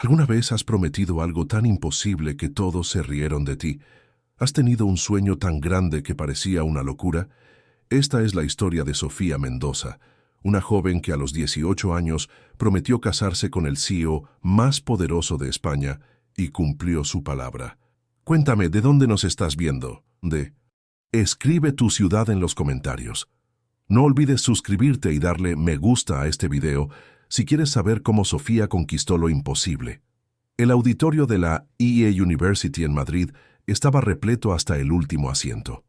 ¿Alguna vez has prometido algo tan imposible que todos se rieron de ti? ¿Has tenido un sueño tan grande que parecía una locura? Esta es la historia de Sofía Mendoza, una joven que a los 18 años prometió casarse con el CEO más poderoso de España y cumplió su palabra. Cuéntame, ¿de dónde nos estás viendo? Escribe tu ciudad en los comentarios. No olvides suscribirte y darle me gusta a este video si quieres saber cómo Sofía conquistó lo imposible. El auditorio de la EA University en Madrid estaba repleto hasta el último asiento.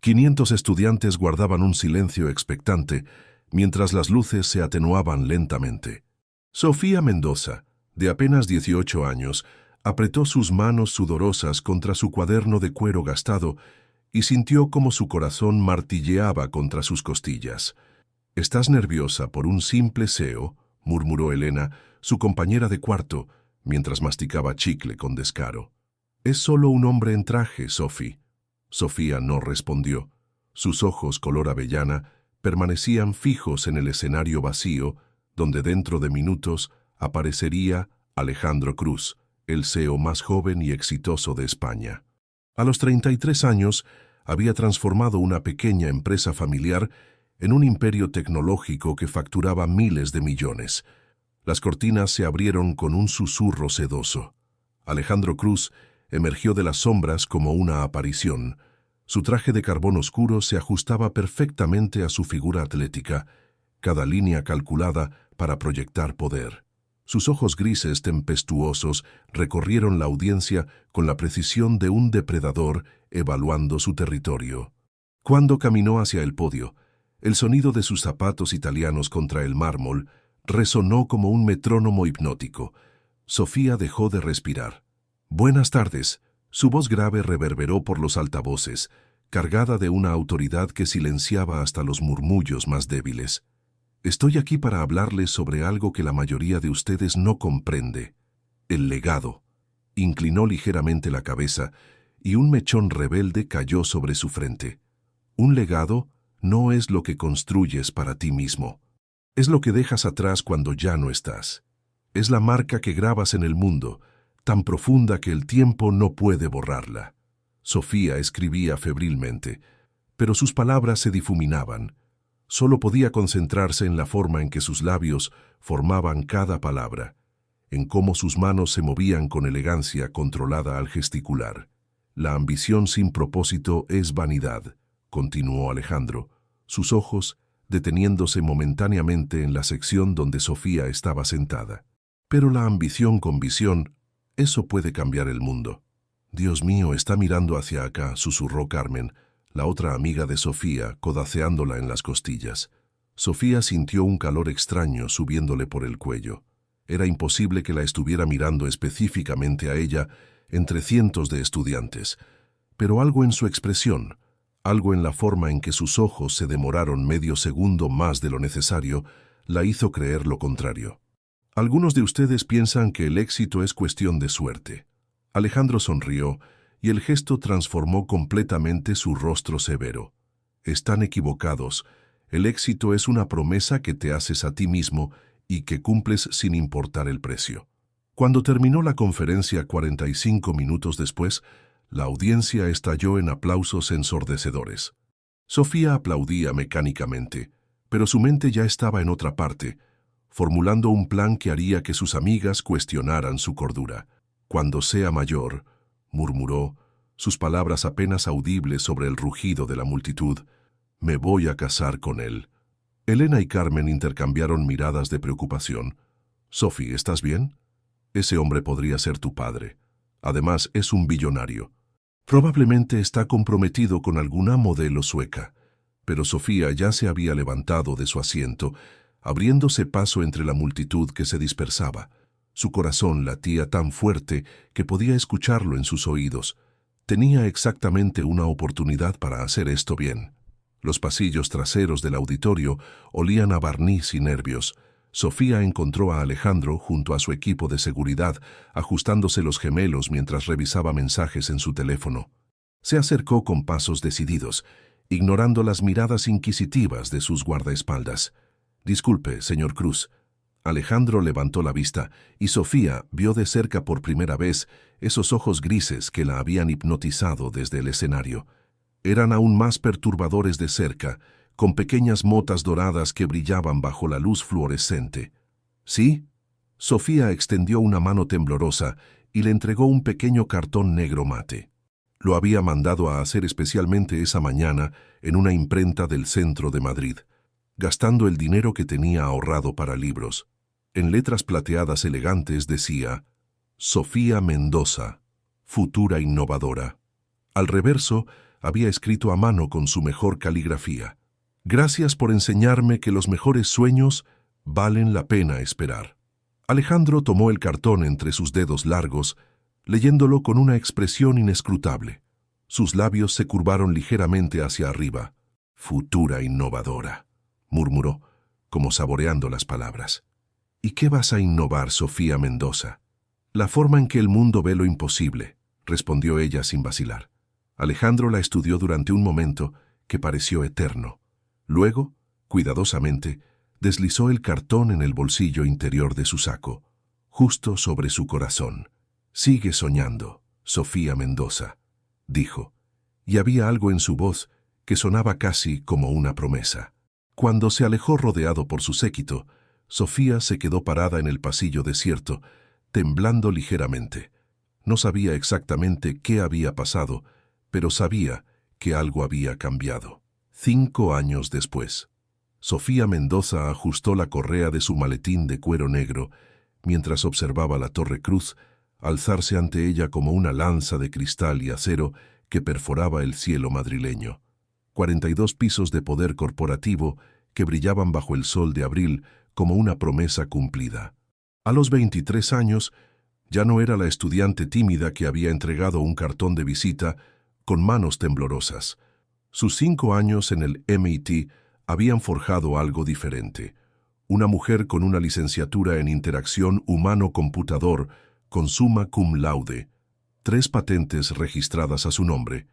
500 estudiantes guardaban un silencio expectante mientras las luces se atenuaban lentamente. Sofía Mendoza, de apenas 18 años, apretó sus manos sudorosas contra su cuaderno de cuero gastado y sintió como su corazón martilleaba contra sus costillas. «¿Estás nerviosa por un simple SEO?», murmuró Elena, su compañera de cuarto, mientras masticaba chicle con descaro. «Es solo un hombre en traje, Sophie». Sofía no respondió. Sus ojos color avellana permanecían fijos en el escenario vacío, donde dentro de minutos aparecería Alejandro Cruz, el CEO más joven y exitoso de España. A los 33 años, había transformado una pequeña empresa familiar en un imperio tecnológico que facturaba miles de millones. Las cortinas se abrieron con un susurro sedoso. Alejandro Cruz emergió de las sombras como una aparición. Su traje de carbón oscuro se ajustaba perfectamente a su figura atlética, cada línea calculada para proyectar poder. Sus ojos grises tempestuosos recorrieron la audiencia con la precisión de un depredador evaluando su territorio. Cuando caminó hacia el podio, el sonido de sus zapatos italianos contra el mármol resonó como un metrónomo hipnótico. Sofía dejó de respirar. «Buenas tardes». Su voz grave reverberó por los altavoces, cargada de una autoridad que silenciaba hasta los murmullos más débiles. «Estoy aquí para hablarles sobre algo que la mayoría de ustedes no comprende. El legado». Inclinó ligeramente la cabeza y un mechón rebelde cayó sobre su frente. «Un legado no es lo que construyes para ti mismo. Es lo que dejas atrás cuando ya no estás. Es la marca que grabas en el mundo, tan profunda que el tiempo no puede borrarla». Sofía escribía febrilmente, pero sus palabras se difuminaban. Solo podía concentrarse en la forma en que sus labios formaban cada palabra, en cómo sus manos se movían con elegancia controlada al gesticular. «La ambición sin propósito es vanidad», continuó Alejandro, sus ojos deteniéndose momentáneamente en la sección donde Sofía estaba sentada. «Pero la ambición con visión, eso puede cambiar el mundo». «Dios mío, está mirando hacia acá», susurró Carmen, la otra amiga de Sofía, codaceándola en las costillas. Sofía sintió un calor extraño subiéndole por el cuello. Era imposible que la estuviera mirando específicamente a ella entre cientos de estudiantes, pero algo en su expresión, algo en la forma en que sus ojos se demoraron medio segundo más de lo necesario, la hizo creer lo contrario. «Algunos de ustedes piensan que el éxito es cuestión de suerte». Alejandro sonrió y el gesto transformó completamente su rostro severo. «Están equivocados. El éxito es una promesa que te haces a ti mismo y que cumples sin importar el precio». Cuando terminó la conferencia 45 minutos después, la audiencia estalló en aplausos ensordecedores. Sofía aplaudía mecánicamente, pero su mente ya estaba en otra parte, formulando un plan que haría que sus amigas cuestionaran su cordura. «Cuando sea mayor», murmuró, sus palabras apenas audibles sobre el rugido de la multitud, «me voy a casar con él». Elena y Carmen intercambiaron miradas de preocupación. «Sophie, ¿estás bien? Ese hombre podría ser tu padre. Además, es un billonario. Probablemente está comprometido con alguna modelo sueca». Pero Sofía ya se había levantado de su asiento, abriéndose paso entre la multitud que se dispersaba. Su corazón latía tan fuerte que podía escucharlo en sus oídos. Tenía exactamente una oportunidad para hacer esto bien. Los pasillos traseros del auditorio olían a barniz y nervios. Sofía encontró a Alejandro junto a su equipo de seguridad, ajustándose los gemelos mientras revisaba mensajes en su teléfono. Se acercó con pasos decididos, ignorando las miradas inquisitivas de sus guardaespaldas. «Disculpe, señor Cruz». Alejandro levantó la vista y Sofía vio de cerca por primera vez esos ojos grises que la habían hipnotizado desde el escenario. Eran aún más perturbadores de cerca, con pequeñas motas doradas que brillaban bajo la luz fluorescente. ¿Sí? Sofía extendió una mano temblorosa y le entregó un pequeño cartón negro mate. Lo había mandado a hacer especialmente esa mañana en una imprenta del centro de Madrid, gastando el dinero que tenía ahorrado para libros. En letras plateadas elegantes decía: Sofía Mendoza, futura innovadora. Al reverso había escrito a mano con su mejor caligrafía: Gracias por enseñarme que los mejores sueños valen la pena esperar. Alejandro tomó el cartón entre sus dedos largos, leyéndolo con una expresión inescrutable. Sus labios se curvaron ligeramente hacia arriba. Futura innovadora, murmuró, como saboreando las palabras. ¿Y qué vas a innovar, Sofía Mendoza? La forma en que el mundo ve lo imposible, respondió ella sin vacilar. Alejandro la estudió durante un momento que pareció eterno. Luego, cuidadosamente, deslizó el cartón en el bolsillo interior de su saco, justo sobre su corazón. Sigue soñando, Sofía Mendoza, dijo, y había algo en su voz que sonaba casi como una promesa. Cuando se alejó rodeado por su séquito, Sofía se quedó parada en el pasillo desierto, temblando ligeramente. No sabía exactamente qué había pasado, pero sabía que algo había cambiado. 5 años después, Sofía Mendoza ajustó la correa de su maletín de cuero negro mientras observaba la Torre Cruz alzarse ante ella como una lanza de cristal y acero que perforaba el cielo madrileño. 42 pisos de poder corporativo que brillaban bajo el sol de abril como una promesa cumplida. A los 23 años, ya no era la estudiante tímida que había entregado un cartón de visita con manos temblorosas. Sus 5 años en el MIT habían forjado algo diferente. Una mujer con una licenciatura en interacción humano-computador con summa cum laude, 3 patentes registradas a su nombre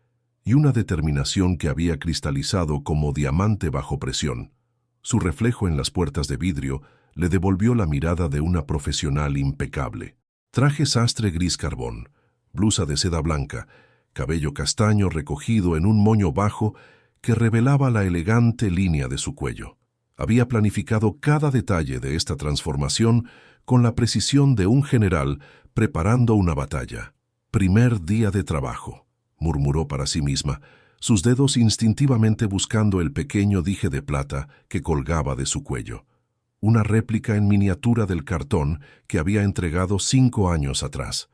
y una determinación que había cristalizado como diamante bajo presión. Su reflejo en las puertas de vidrio le devolvió la mirada de una profesional impecable. Traje sastre gris carbón, blusa de seda blanca, cabello castaño recogido en un moño bajo que revelaba la elegante línea de su cuello. Había planificado cada detalle de esta transformación con la precisión de un general preparando una batalla. Primer día de trabajo, murmuró para sí misma, sus dedos instintivamente buscando el pequeño dije de plata que colgaba de su cuello. Una réplica en miniatura del cartón que había entregado 5 años atrás.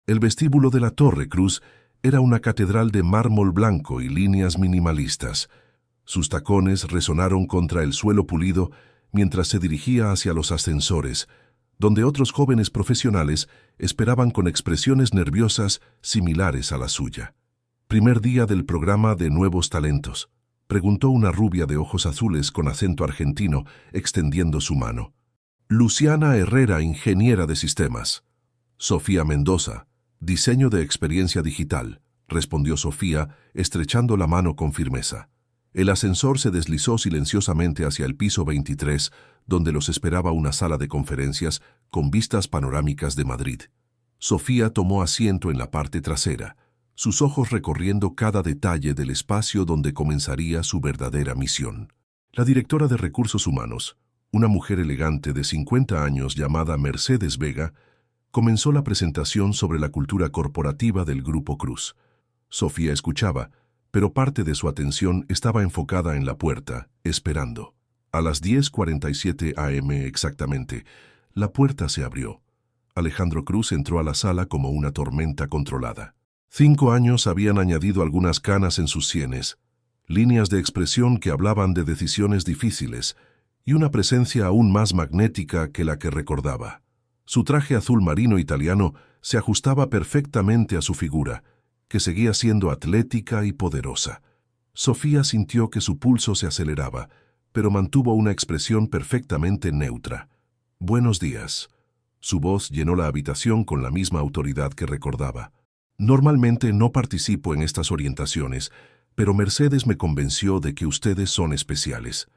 El vestíbulo de la Torre Cruz era una catedral de mármol blanco y líneas minimalistas. Sus tacones resonaron contra el suelo pulido mientras se dirigía hacia los ascensores, donde otros jóvenes profesionales esperaban con expresiones nerviosas similares a la suya. «¿Primer día del programa de nuevos talentos?», preguntó una rubia de ojos azules con acento argentino, extendiendo su mano. «Luciana Herrera, ingeniera de sistemas». «Sofía Mendoza, diseño de experiencia digital», respondió Sofía, estrechando la mano con firmeza. El ascensor se deslizó silenciosamente hacia el piso 23, donde los esperaba una sala de conferencias con vistas panorámicas de Madrid. Sofía tomó asiento en la parte trasera, sus ojos recorriendo cada detalle del espacio donde comenzaría su verdadera misión. La directora de Recursos Humanos, una mujer elegante de 50 años llamada Mercedes Vega, comenzó la presentación sobre la cultura corporativa del Grupo Cruz. Sofía escuchaba, pero parte de su atención estaba enfocada en la puerta, esperando. A las 10:47 AM exactamente, la puerta se abrió. Alejandro Cruz entró a la sala como una tormenta controlada. 5 años habían añadido algunas canas en sus sienes, líneas de expresión que hablaban de decisiones difíciles y una presencia aún más magnética que la que recordaba. Su traje azul marino italiano se ajustaba perfectamente a su figura, que seguía siendo atlética y poderosa. Sofía sintió que su pulso se aceleraba, pero mantuvo una expresión perfectamente neutra. «Buenos días». Su voz llenó la habitación con la misma autoridad que recordaba. «Normalmente no participo en estas orientaciones, pero Mercedes me convenció de que ustedes son especiales».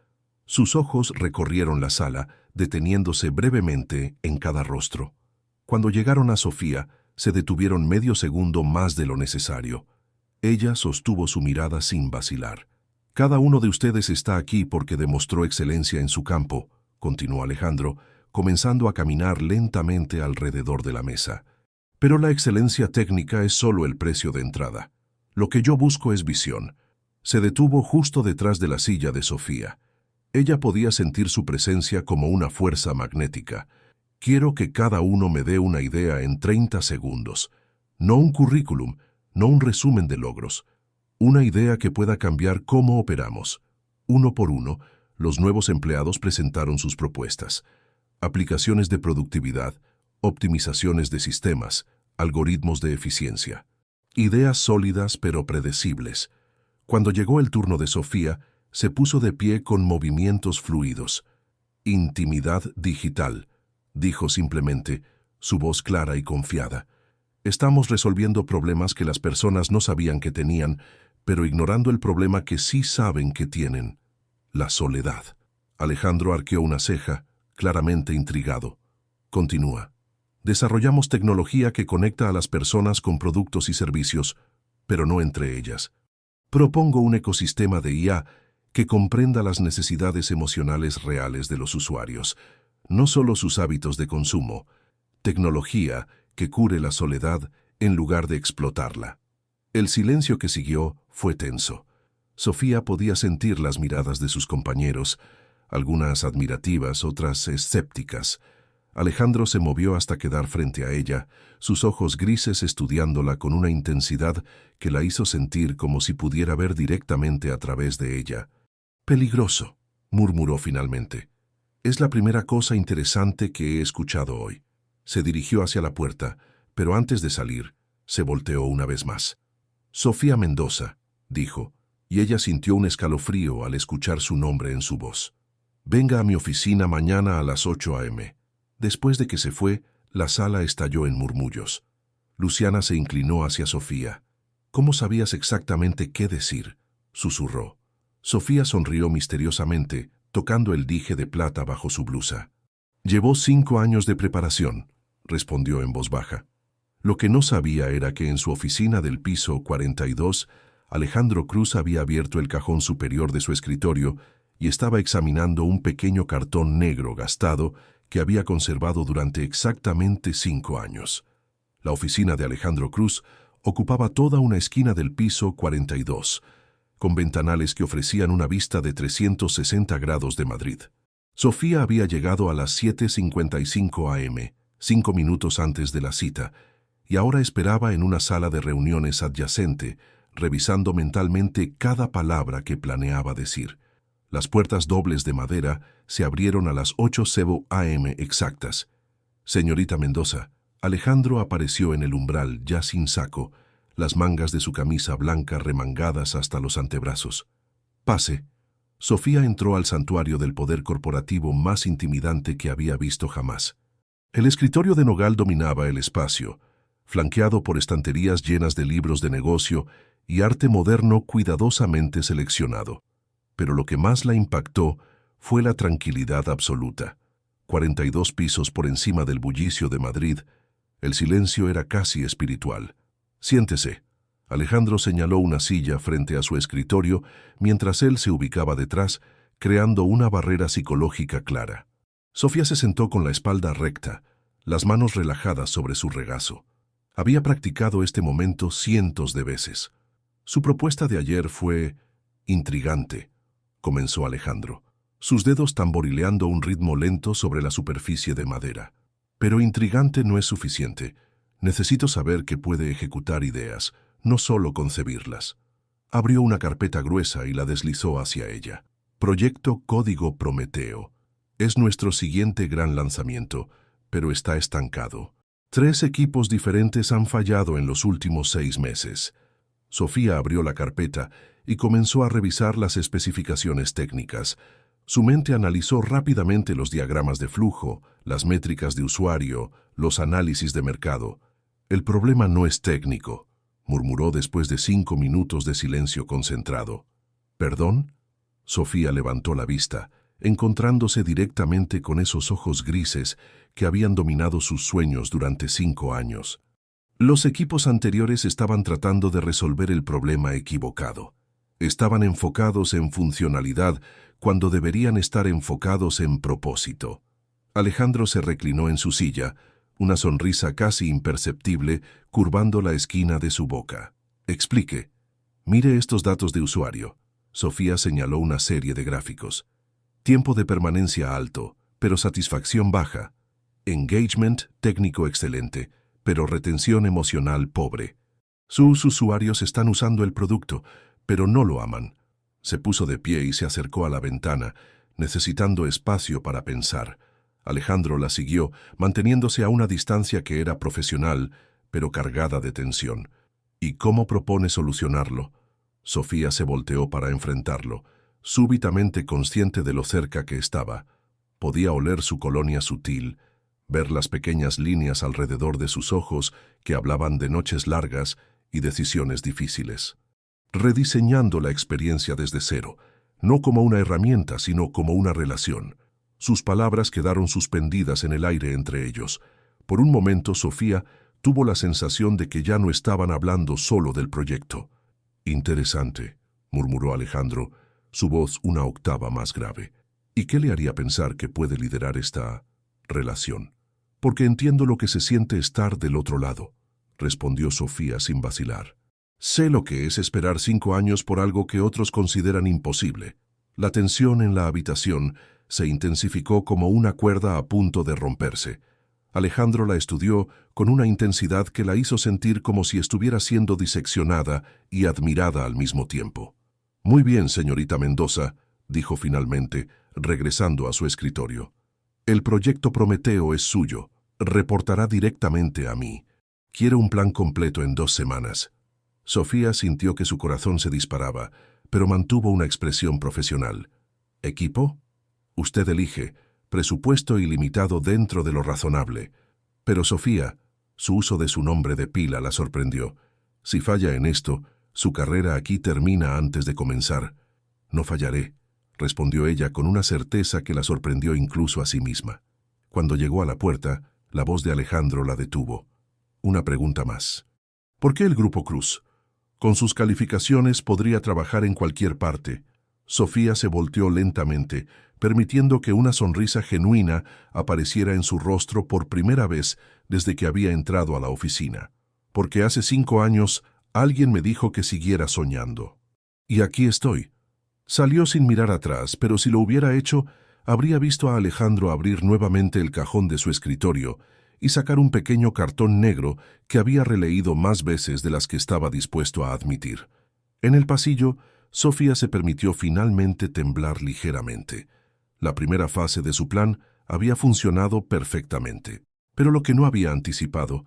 Sus ojos recorrieron la sala, deteniéndose brevemente en cada rostro. Cuando llegaron a Sofía, se detuvieron medio segundo más de lo necesario. Ella sostuvo su mirada sin vacilar. «Cada uno de ustedes está aquí porque demostró excelencia en su campo», continuó Alejandro, comenzando a caminar lentamente alrededor de la mesa. «Pero la excelencia técnica es solo el precio de entrada. Lo que yo busco es visión». Se detuvo justo detrás de la silla de Sofía. Ella podía sentir su presencia como una fuerza magnética. «Quiero que cada uno me dé una idea en 30 segundos. No un currículum, no un resumen de logros. Una idea que pueda cambiar cómo operamos». Uno por uno, los nuevos empleados presentaron sus propuestas. Aplicaciones de productividad, optimizaciones de sistemas, algoritmos de eficiencia. Ideas sólidas pero predecibles. Cuando llegó el turno de Sofía, se puso de pie con movimientos fluidos. «Intimidad digital», dijo simplemente, su voz clara y confiada. «Estamos resolviendo problemas que las personas no sabían que tenían, pero ignorando el problema que sí saben que tienen: la soledad». Alejandro arqueó una ceja, claramente intrigado. Continúa. «Desarrollamos tecnología que conecta a las personas con productos y servicios, pero no entre ellas. Propongo un ecosistema de IA que comprenda las necesidades emocionales reales de los usuarios, no solo sus hábitos de consumo. Tecnología que cure la soledad en lugar de explotarla». El silencio que siguió fue tenso. Sofía podía sentir las miradas de sus compañeros, algunas admirativas, otras escépticas. Alejandro se movió hasta quedar frente a ella, sus ojos grises estudiándola con una intensidad que la hizo sentir como si pudiera ver directamente a través de ella. «Peligroso», murmuró finalmente. «Es la primera cosa interesante que he escuchado hoy». Se dirigió hacia la puerta, pero antes de salir, se volteó una vez más. «Sofía Mendoza», dijo, y ella sintió un escalofrío al escuchar su nombre en su voz. «Venga a mi oficina mañana a las 8 a.m. Después de que se fue, la sala estalló en murmullos. Luciana se inclinó hacia Sofía. «¿Cómo sabías exactamente qué decir?», susurró. Sofía sonrió misteriosamente, tocando el dije de plata bajo su blusa. «Llevó 5 años de preparación», respondió en voz baja. Lo que no sabía era que en su oficina del piso 42, Alejandro Cruz había abierto el cajón superior de su escritorio y estaba examinando un pequeño cartón negro gastado que había conservado durante exactamente 5 años. La oficina de Alejandro Cruz ocupaba toda una esquina del piso 42, con ventanales que ofrecían una vista de 360 grados de Madrid. Sofía había llegado a las 7:55 a.m., 5 minutos antes de la cita, y ahora esperaba en una sala de reuniones adyacente, revisando mentalmente cada palabra que planeaba decir. Las puertas dobles de madera se abrieron a las 8:00 a.m. exactas. «Señorita Mendoza». Alejandro apareció en el umbral, ya sin saco, las mangas de su camisa blanca remangadas hasta los antebrazos. «Pase». Sofía entró al santuario del poder corporativo más intimidante que había visto jamás. El escritorio de nogal dominaba el espacio, flanqueado por estanterías llenas de libros de negocio y arte moderno cuidadosamente seleccionado. Pero lo que más la impactó fue la tranquilidad absoluta. 42 pisos por encima del bullicio de Madrid, el silencio era casi espiritual. «Siéntese». Alejandro señaló una silla frente a su escritorio mientras él se ubicaba detrás, creando una barrera psicológica clara. Sofía se sentó con la espalda recta, las manos relajadas sobre su regazo. Había practicado este momento cientos de veces. «Su propuesta de ayer fue intrigante», comenzó Alejandro, sus dedos tamborileando un ritmo lento sobre la superficie de madera. «Pero intrigante no es suficiente. Necesito saber que puede ejecutar ideas, no solo concebirlas». Abrió una carpeta gruesa y la deslizó hacia ella. «Proyecto Código Prometeo. Es nuestro siguiente gran lanzamiento, pero está estancado. 3 equipos diferentes han fallado en los últimos 6 meses. Sofía abrió la carpeta y comenzó a revisar las especificaciones técnicas. Su mente analizó rápidamente los diagramas de flujo, las métricas de usuario, los análisis de mercado. «El problema no es técnico», murmuró después de 5 minutos de silencio concentrado. «¿Perdón?». Sofía levantó la vista, encontrándose directamente con esos ojos grises que habían dominado sus sueños durante 5 años. Los equipos anteriores estaban tratando de resolver el problema equivocado. Estaban enfocados en funcionalidad cuando deberían estar enfocados en propósito. Alejandro se reclinó en su silla, una sonrisa casi imperceptible curvando la esquina de su boca. Explique. Mire estos datos de usuario. Sofía señaló una serie de gráficos. Tiempo de permanencia alto, pero satisfacción baja. Engagement técnico excelente, pero retención emocional pobre. Sus usuarios están usando el producto, pero no lo aman. Se puso de pie y se acercó a la ventana, necesitando espacio para pensar. Alejandro la siguió, manteniéndose a una distancia que era profesional, pero cargada de tensión. ¿Y cómo propone solucionarlo? Sofía se volteó para enfrentarlo, súbitamente consciente de lo cerca que estaba. Podía oler su colonia sutil, ver las pequeñas líneas alrededor de sus ojos que hablaban de noches largas y decisiones difíciles. Rediseñando la experiencia desde cero, no como una herramienta, sino como una relación. Sus palabras quedaron suspendidas en el aire entre ellos. Por un momento, Sofía tuvo la sensación de que ya no estaban hablando solo del proyecto. «Interesante», murmuró Alejandro, su voz una octava más grave. «¿Y qué le haría pensar que puede liderar esta relación?» «Porque entiendo lo que se siente estar del otro lado», respondió Sofía sin vacilar. «Sé lo que es esperar 5 años por algo que otros consideran imposible». La tensión en la habitación se intensificó como una cuerda a punto de romperse. Alejandro la estudió con una intensidad que la hizo sentir como si estuviera siendo diseccionada y admirada al mismo tiempo. «Muy bien, señorita Mendoza», dijo finalmente, regresando a su escritorio. «El proyecto Prometeo es suyo. Reportará directamente a mí. Quiero un plan completo en 2 semanas». Sofía sintió que su corazón se disparaba, pero mantuvo una expresión profesional. «¿Equipo? Usted elige. Presupuesto ilimitado dentro de lo razonable». Pero Sofía, su uso de su nombre de pila la sorprendió. «Si falla en esto, su carrera aquí termina antes de comenzar». «No fallaré», respondió ella con una certeza que la sorprendió incluso a sí misma. Cuando llegó a la puerta, la voz de Alejandro la detuvo. «Una pregunta más. ¿Por qué el Grupo Cruz? Con sus calificaciones podría trabajar en cualquier parte». Sofía se volteó lentamente, permitiendo que una sonrisa genuina apareciera en su rostro por primera vez desde que había entrado a la oficina. «Porque hace 5 años alguien me dijo que siguiera soñando. Y aquí estoy». Salió sin mirar atrás, pero si lo hubiera hecho, habría visto a Alejandro abrir nuevamente el cajón de su escritorio y sacar un pequeño cartón negro que había releído más veces de las que estaba dispuesto a admitir. En el pasillo, Sofía se permitió finalmente temblar ligeramente. La primera fase de su plan había funcionado perfectamente, pero lo que no había anticipado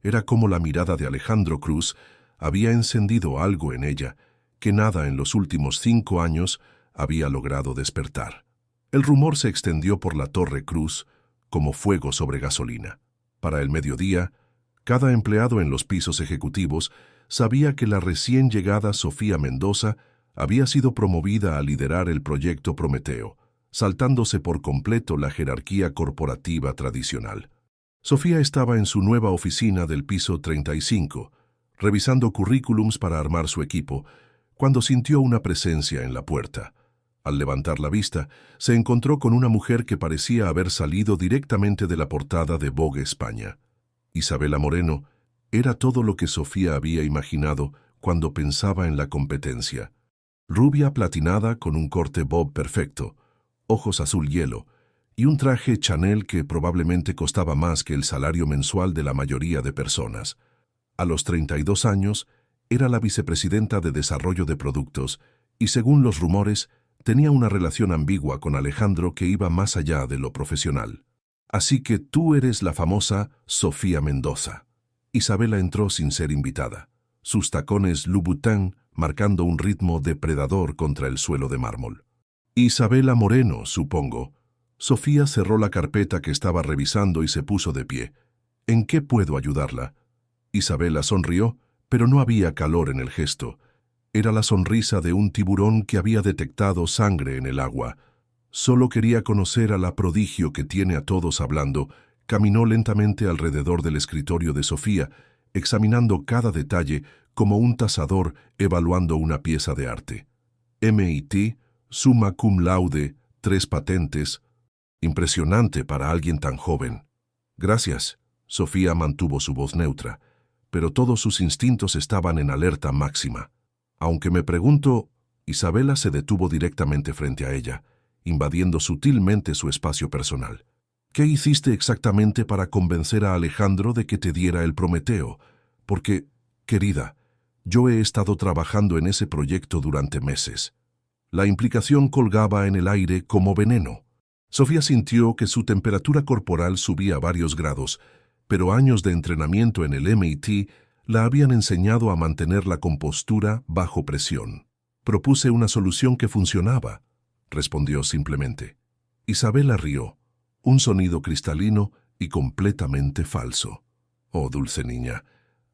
era cómo la mirada de Alejandro Cruz había encendido algo en ella que nada en los últimos 5 años había logrado despertar. El rumor se extendió por la Torre Cruz como fuego sobre gasolina. Para el mediodía, cada empleado en los pisos ejecutivos sabía que la recién llegada Sofía Mendoza había sido promovida a liderar el proyecto Prometeo, saltándose por completo la jerarquía corporativa tradicional. Sofía estaba en su nueva oficina del piso 35, revisando currículums para armar su equipo, cuando sintió una presencia en la puerta. Al levantar la vista, se encontró con una mujer que parecía haber salido directamente de la portada de Vogue España. Isabela Moreno era todo lo que Sofía había imaginado cuando pensaba en la competencia. Rubia platinada con un corte bob perfecto, ojos azul hielo y un traje Chanel que probablemente costaba más que el salario mensual de la mayoría de personas. A los 32 años, era la vicepresidenta de Desarrollo de Productos y, según los rumores, tenía una relación ambigua con Alejandro que iba más allá de lo profesional. «Así que tú eres la famosa Sofía Mendoza». Isabela entró sin ser invitada, sus tacones Louboutin marcando un ritmo depredador contra el suelo de mármol. «Isabela Moreno, supongo». Sofía cerró la carpeta que estaba revisando y se puso de pie. «¿En qué puedo ayudarla?» Isabela sonrió, pero no había calor en el gesto. Era la sonrisa de un tiburón que había detectado sangre en el agua. Solo quería conocer a la prodigio que tiene a todos hablando. Caminó lentamente alrededor del escritorio de Sofía, examinando cada detalle como un tasador evaluando una pieza de arte. MIT, summa cum laude, 3 patentes. Impresionante para alguien tan joven. Gracias. Sofía mantuvo su voz neutra, pero todos sus instintos estaban en alerta máxima. Aunque me pregunto, Isabela se detuvo directamente frente a ella, invadiendo sutilmente su espacio personal. ¿Qué hiciste exactamente para convencer a Alejandro de que te diera el Prometeo? Porque, querida, yo he estado trabajando en ese proyecto durante meses. La implicación colgaba en el aire como veneno. Sofía sintió que su temperatura corporal subía varios grados, pero años de entrenamiento en el MIT la habían enseñado a mantener la compostura bajo presión. Propuse una solución que funcionaba, respondió simplemente. Isabela rió, un sonido cristalino y completamente falso. Oh, dulce niña,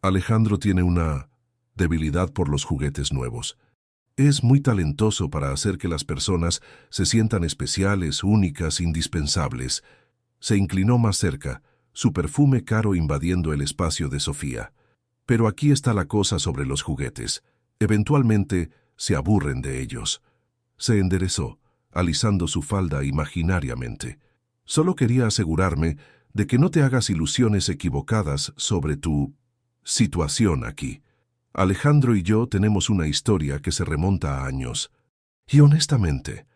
Alejandro tiene una debilidad por los juguetes nuevos. Es muy talentoso para hacer que las personas se sientan especiales, únicas, indispensables. Se inclinó más cerca, su perfume caro invadiendo el espacio de Sofía. Pero aquí está la cosa sobre los juguetes. Eventualmente se aburren de ellos. Se enderezó, alisando su falda imaginariamente. Solo quería asegurarme de que no te hagas ilusiones equivocadas sobre tu situación aquí. Alejandro y yo tenemos una historia que se remonta a años. Y honestamente,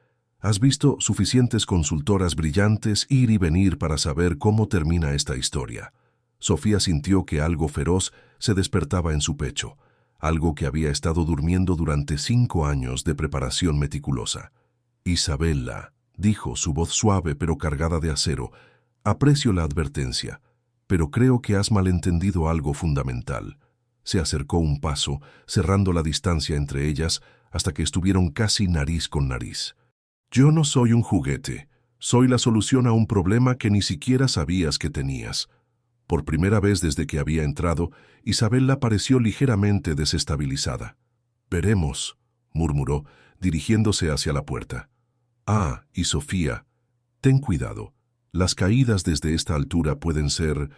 has visto suficientes consultoras brillantes ir y venir para saber cómo termina esta historia. Sofía sintió que algo feroz se despertaba en su pecho, algo que había estado durmiendo durante 5 años de preparación meticulosa. Isabela, dijo, su voz suave pero cargada de acero, aprecio la advertencia, pero creo que has malentendido algo fundamental. Se acercó un paso, cerrando la distancia entre ellas hasta que estuvieron casi nariz con nariz. Yo no soy un juguete, soy la solución a un problema que ni siquiera sabías que tenías. Por primera vez desde que había entrado, Isabela pareció ligeramente desestabilizada. Veremos, murmuró, dirigiéndose hacia la puerta. Ah, y Sofía, ten cuidado. Las caídas desde esta altura pueden ser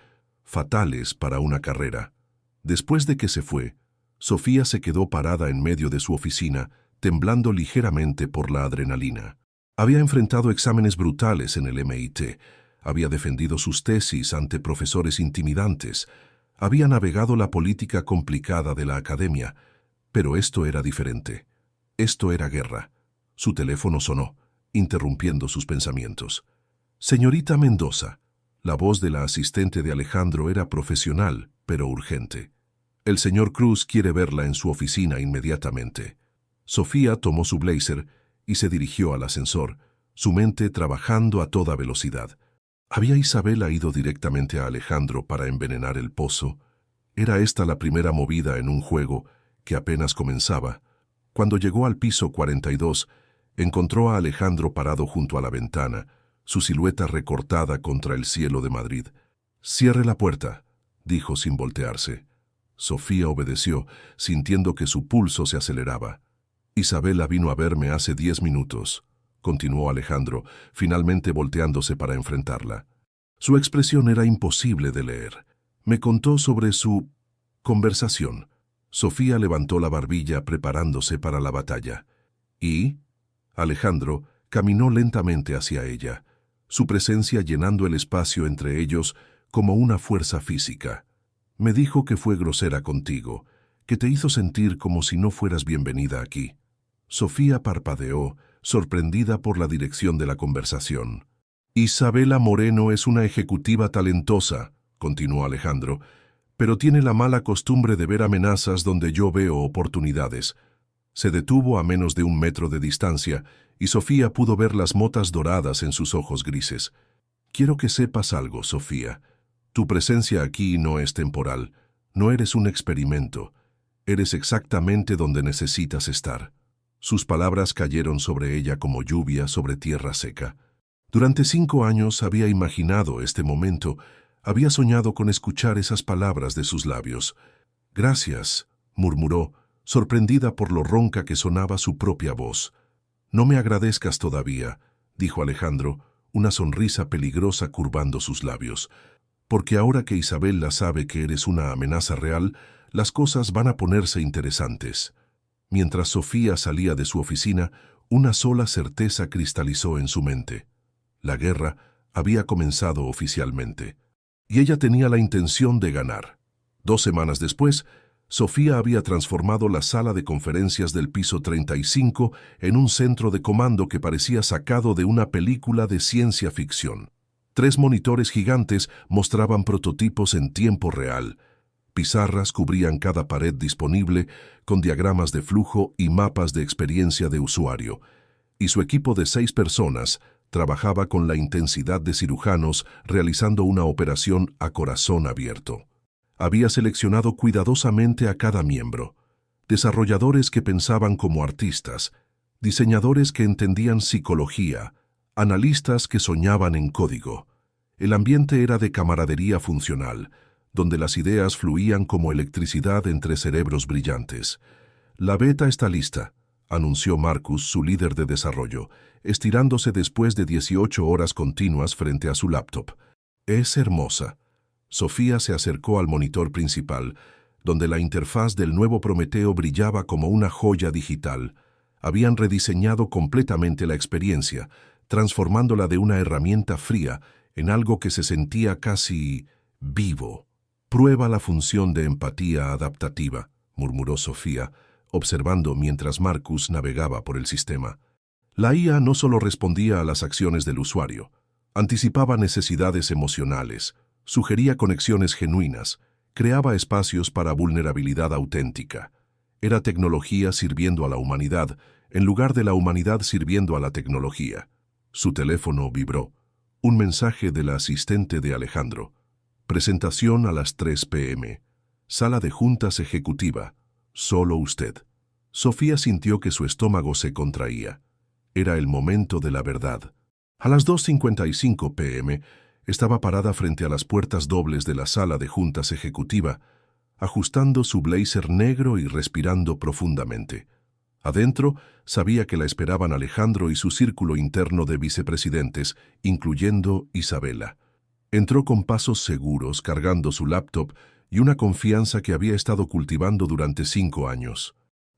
fatales para una carrera. Después de que se fue, Sofía se quedó parada en medio de su oficina, temblando ligeramente por la adrenalina. Había enfrentado exámenes brutales en el MIT, había defendido sus tesis ante profesores intimidantes, había navegado la política complicada de la academia, pero esto era diferente. Esto era guerra. Su teléfono sonó, interrumpiendo sus pensamientos. Señorita Mendoza. La voz de la asistente de Alejandro era profesional, pero urgente. El señor Cruz quiere verla en su oficina inmediatamente. Sofía tomó su blazer y se dirigió al ascensor, su mente trabajando a toda velocidad. ¿Había Isabela ido directamente a Alejandro para envenenar el pozo? ¿Era esta la primera movida en un juego que apenas comenzaba? Cuando llegó al piso 42, encontró a Alejandro parado junto a la ventana, su silueta recortada contra el cielo de Madrid. «Cierre la puerta», dijo sin voltearse. Sofía obedeció, sintiendo que su pulso se aceleraba. «Isabela vino a verme hace 10 minutos», continuó Alejandro, finalmente volteándose para enfrentarla. Su expresión era imposible de leer. Me contó sobre su conversación. Sofía levantó la barbilla preparándose para la batalla. ¿Y? Alejandro caminó lentamente hacia ella, su presencia llenando el espacio entre ellos como una fuerza física. Me dijo que fue grosera contigo, que te hizo sentir como si no fueras bienvenida aquí. Sofía parpadeó, sorprendida por la dirección de la conversación. Isabela Moreno es una ejecutiva talentosa, continuó Alejandro, pero tiene la mala costumbre de ver amenazas donde yo veo oportunidades. Se detuvo a menos de 1 metro de distancia y Sofía pudo ver las motas doradas en sus ojos grises. Quiero que sepas algo, Sofía. Tu presencia aquí no es temporal, no eres un experimento. Eres exactamente donde necesitas estar. Sus palabras cayeron sobre ella como lluvia sobre tierra seca. Durante 5 años había imaginado este momento, había soñado con escuchar esas palabras de sus labios. Gracias, murmuró, sorprendida por lo ronca que sonaba su propia voz. No me agradezcas todavía, dijo Alejandro, una sonrisa peligrosa curvando sus labios. Porque ahora que Isabela sabe que eres una amenaza real, las cosas van a ponerse interesantes. Mientras Sofía salía de su oficina, una sola certeza cristalizó en su mente. La guerra había comenzado oficialmente. Y ella tenía la intención de ganar. 2 semanas después, Sofía había transformado la sala de conferencias del piso 35 en un centro de comando que parecía sacado de una película de ciencia ficción. 3 monitores gigantes mostraban prototipos en tiempo real. Pizarras cubrían cada pared disponible con diagramas de flujo y mapas de experiencia de usuario. Y su equipo de 6 personas trabajaba con la intensidad de cirujanos realizando una operación a corazón abierto. Había seleccionado cuidadosamente a cada miembro. Desarrolladores que pensaban como artistas, diseñadores que entendían psicología, analistas que soñaban en código. El ambiente era de camaradería funcional, donde las ideas fluían como electricidad entre cerebros brillantes. «La beta está lista», anunció Marcus, su líder de desarrollo, estirándose después de 18 horas continuas frente a su laptop. «Es hermosa». Sofía se acercó al monitor principal, donde la interfaz del nuevo Prometeo brillaba como una joya digital. Habían rediseñado completamente la experiencia, transformándola de una herramienta fría en algo que se sentía casi vivo. «Prueba la función de empatía adaptativa», murmuró Sofía, observando mientras Marcus navegaba por el sistema. La IA no solo respondía a las acciones del usuario, anticipaba necesidades emocionales, sugería conexiones genuinas, creaba espacios para vulnerabilidad auténtica. Era tecnología sirviendo a la humanidad, en lugar de la humanidad sirviendo a la tecnología. Su teléfono vibró. Un mensaje de la asistente de Alejandro. Presentación a las 3 p.m. Sala de juntas ejecutiva. Solo usted. Sofía sintió que su estómago se contraía. Era el momento de la verdad. A las 2:55 p.m., estaba parada frente a las puertas dobles de la sala de juntas ejecutiva, ajustando su blazer negro y respirando profundamente. Adentro, sabía que la esperaban Alejandro y su círculo interno de vicepresidentes, incluyendo Isabela. Entró con pasos seguros, cargando su laptop y una confianza que había estado cultivando durante 5 años.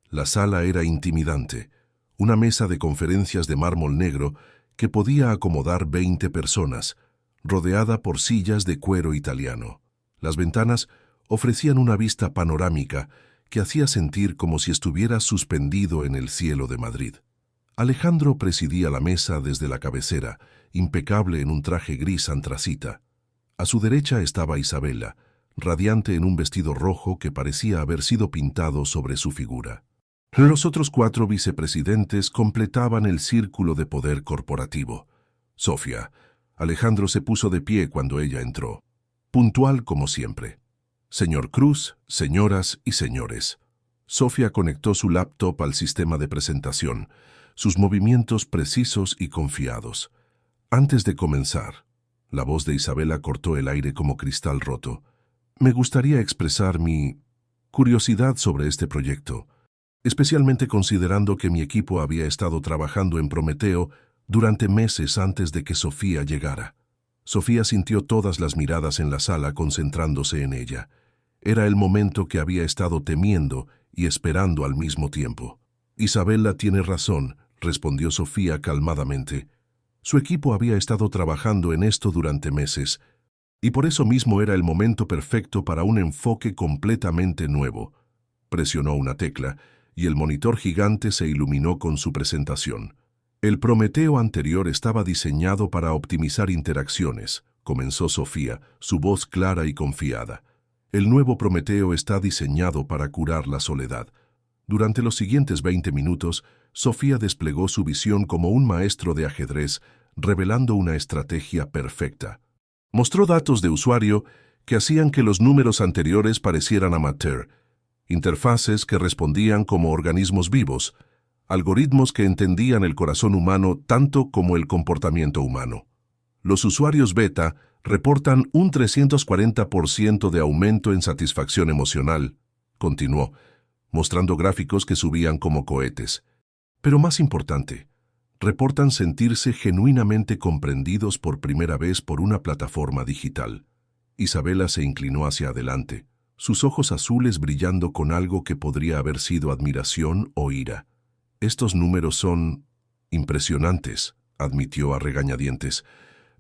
La sala era intimidante, una mesa de conferencias de mármol negro que podía acomodar 20 personas, rodeada por sillas de cuero italiano. Las ventanas ofrecían una vista panorámica que hacía sentir como si estuviera suspendido en el cielo de Madrid. Alejandro presidía la mesa desde la cabecera, impecable en un traje gris antracita. A su derecha estaba Isabela, radiante en un vestido rojo que parecía haber sido pintado sobre su figura. Los otros 4 vicepresidentes completaban el círculo de poder corporativo. Sofía. Alejandro se puso de pie cuando ella entró, puntual como siempre. «Señor Cruz, señoras y señores». Sofía conectó su laptop al sistema de presentación, sus movimientos precisos y confiados. «Antes de comenzar», la voz de Isabela cortó el aire como cristal roto, «me gustaría expresar mi curiosidad sobre este proyecto, especialmente considerando que mi equipo había estado trabajando en Prometeo durante meses antes de que Sofía llegara». Sofía sintió todas las miradas en la sala concentrándose en ella. Era el momento que había estado temiendo y esperando al mismo tiempo. «Isabela tiene razón», respondió Sofía calmadamente. Su equipo había estado trabajando en esto durante meses, y por eso mismo era el momento perfecto para un enfoque completamente nuevo. Presionó una tecla, y el monitor gigante se iluminó con su presentación. «El Prometeo anterior estaba diseñado para optimizar interacciones», comenzó Sofía, su voz clara y confiada. «El nuevo Prometeo está diseñado para curar la soledad». Durante los siguientes 20 minutos, Sofía desplegó su visión como un maestro de ajedrez, revelando una estrategia perfecta. Mostró datos de usuario que hacían que los números anteriores parecieran amateur, interfaces que respondían como organismos vivos, algoritmos que entendían el corazón humano tanto como el comportamiento humano. Los usuarios beta reportan un 340% de aumento en satisfacción emocional, continuó, mostrando gráficos que subían como cohetes. Pero más importante, reportan sentirse genuinamente comprendidos por primera vez por una plataforma digital. Isabela se inclinó hacia adelante, sus ojos azules brillando con algo que podría haber sido admiración o ira. Estos números son impresionantes, admitió a regañadientes.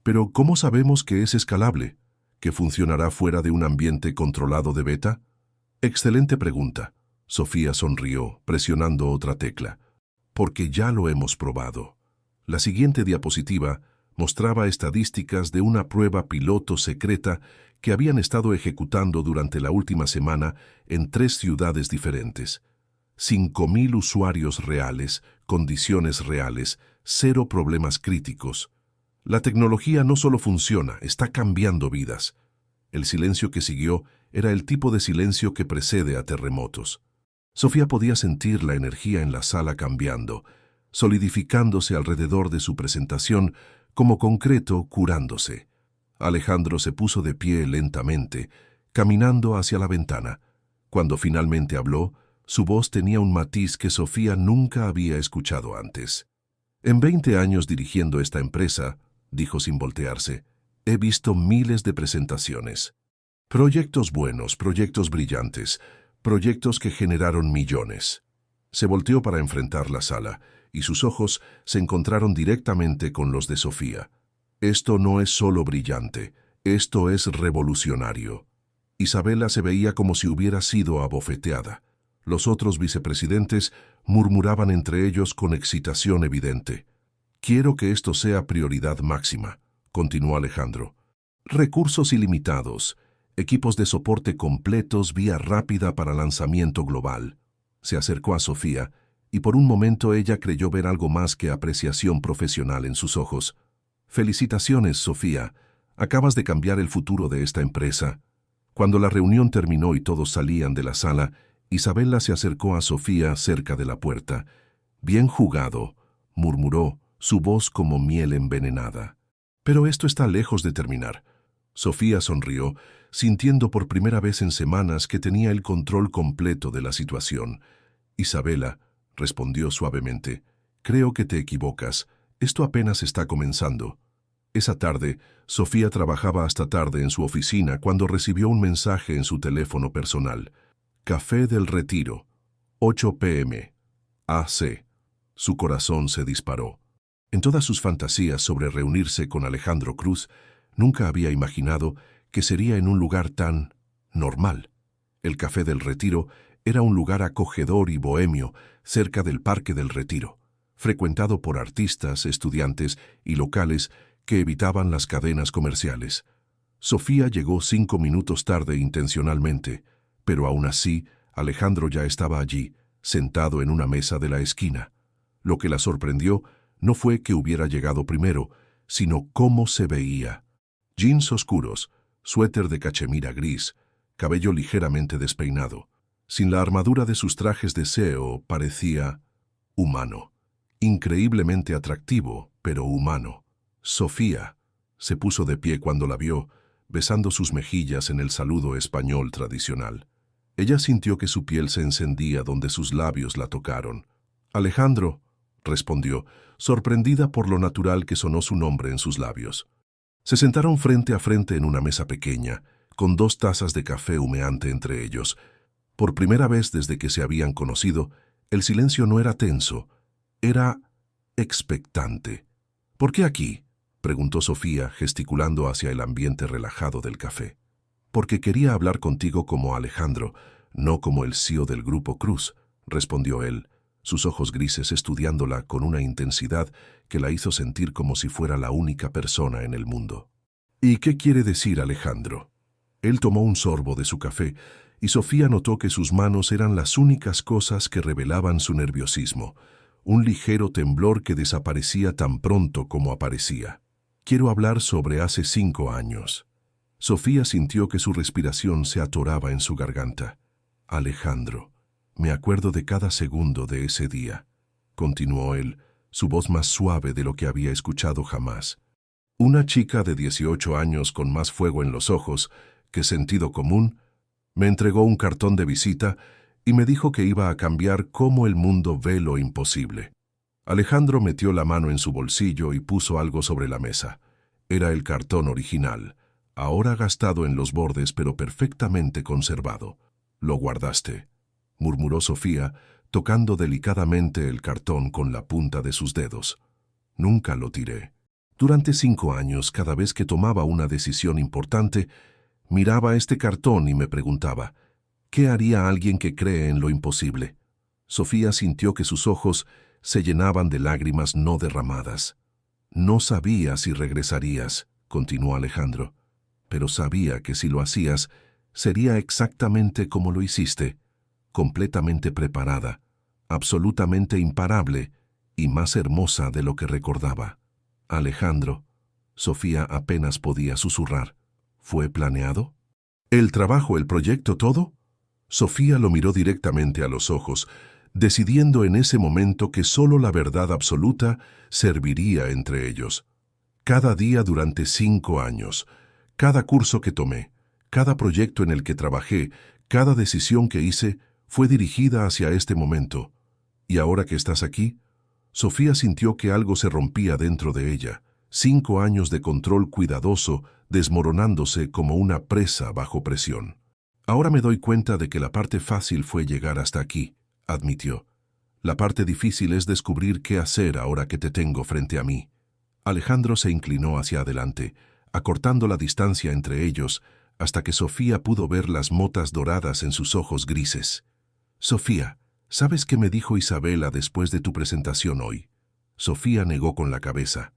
Pero ¿cómo sabemos que es escalable? ¿Que funcionará fuera de un ambiente controlado de beta? Excelente pregunta. Sofía sonrió, presionando otra tecla. Porque ya lo hemos probado. La siguiente diapositiva mostraba estadísticas de una prueba piloto secreta que habían estado ejecutando durante la última semana en 3 ciudades diferentes. 5.000 usuarios reales, condiciones reales, 0 problemas críticos. La tecnología no solo funciona, está cambiando vidas. El silencio que siguió era el tipo de silencio que precede a terremotos. Sofía podía sentir la energía en la sala cambiando, solidificándose alrededor de su presentación como concreto curándose. Alejandro se puso de pie lentamente, caminando hacia la ventana. Cuando finalmente habló, su voz tenía un matiz que Sofía nunca había escuchado antes. En 20 años dirigiendo esta empresa, dijo sin voltearse, he visto miles de presentaciones. Proyectos buenos, proyectos brillantes, proyectos que generaron millones. Se volteó para enfrentar la sala, y sus ojos se encontraron directamente con los de Sofía. Esto no es solo brillante, esto es revolucionario. Isabela se veía como si hubiera sido abofeteada. Los otros vicepresidentes murmuraban entre ellos con excitación evidente. Quiero que esto sea prioridad máxima, continuó Alejandro. Recursos ilimitados, equipos de soporte completos, vía rápida para lanzamiento global. Se acercó a Sofía, y por un momento ella creyó ver algo más que apreciación profesional en sus ojos. Felicitaciones, Sofía. Acabas de cambiar el futuro de esta empresa. Cuando la reunión terminó y todos salían de la sala, Isabela se acercó a Sofía cerca de la puerta. Bien jugado, murmuró, su voz como miel envenenada. Pero esto está lejos de terminar. Sofía sonrió, sintiendo por primera vez en semanas que tenía el control completo de la situación. Isabela, respondió suavemente, creo que te equivocas. Esto apenas está comenzando. Esa tarde, Sofía trabajaba hasta tarde en su oficina cuando recibió un mensaje en su teléfono personal. Café del Retiro, 8 p.m. AC. Su corazón se disparó. En todas sus fantasías sobre reunirse con Alejandro Cruz, nunca había imaginado que sería en un lugar tan normal. El Café del Retiro era un lugar acogedor y bohemio cerca del Parque del Retiro, frecuentado por artistas, estudiantes y locales que evitaban las cadenas comerciales. Sofía llegó 5 minutos tarde intencionalmente, pero aún así Alejandro ya estaba allí, sentado en una mesa de la esquina. Lo que la sorprendió no fue que hubiera llegado primero, sino cómo se veía. Jeans oscuros, suéter de cachemira gris, cabello ligeramente despeinado. Sin la armadura de sus trajes de CEO, parecía humano. Increíblemente atractivo, pero humano. Sofía se puso de pie cuando la vio, besando sus mejillas en el saludo español tradicional. Ella sintió que su piel se encendía donde sus labios la tocaron. Alejandro, respondió, sorprendida por lo natural que sonó su nombre en sus labios. Se sentaron frente a frente en una mesa pequeña, con 2 tazas de café humeante entre ellos. Por primera vez desde que se habían conocido, el silencio no era tenso, era expectante. ¿Por qué aquí?, preguntó Sofía, gesticulando hacia el ambiente relajado del café. Porque quería hablar contigo como Alejandro, no como el CEO del Grupo Cruz, respondió él, sus ojos grises estudiándola con una intensidad que la hizo sentir como si fuera la única persona en el mundo. ¿Y qué quiere decir Alejandro? Él tomó un sorbo de su café y Sofía notó que sus manos eran las únicas cosas que revelaban su nerviosismo, un ligero temblor que desaparecía tan pronto como aparecía. Quiero hablar sobre hace 5 años. Sofía sintió que su respiración se atoraba en su garganta. Alejandro, me acuerdo de cada segundo de ese día, continuó él, su voz más suave de lo que había escuchado jamás. Una chica de 18 años con más fuego en los ojos que sentido común, me entregó un cartón de visita y me dijo que iba a cambiar cómo el mundo ve lo imposible. Alejandro metió la mano en su bolsillo y puso algo sobre la mesa. Era el cartón original, ahora gastado en los bordes pero perfectamente conservado. «Lo guardaste», murmuró Sofía, tocando delicadamente el cartón con la punta de sus dedos. «Nunca lo tiré. Durante 5 años, cada vez que tomaba una decisión importante, miraba este cartón y me preguntaba, ¿qué haría alguien que cree en lo imposible?» Sofía sintió que sus ojos se llenaban de lágrimas no derramadas. «No sabía si regresarías», continuó Alejandro, «pero sabía que si lo hacías, sería exactamente como lo hiciste, completamente preparada, absolutamente imparable y más hermosa de lo que recordaba». «Alejandro», Sofía apenas podía susurrar, «¿fue planeado? ¿El trabajo, el proyecto, todo?» Sofía lo miró directamente a los ojos, decidiendo en ese momento que solo la verdad absoluta serviría entre ellos. Cada día durante 5 años, cada curso que tomé, cada proyecto en el que trabajé, cada decisión que hice, fue dirigida hacia este momento. Y ahora que estás aquí, Sofía sintió que algo se rompía dentro de ella. 5 años de control cuidadoso desmoronándose como una presa bajo presión. «Ahora me doy cuenta de que la parte fácil fue llegar hasta aquí», admitió. «La parte difícil es descubrir qué hacer ahora que te tengo frente a mí». Alejandro se inclinó hacia adelante, acortando la distancia entre ellos, hasta que Sofía pudo ver las motas doradas en sus ojos grises. «Sofía, ¿sabes qué me dijo Isabela después de tu presentación hoy?» Sofía negó con la cabeza.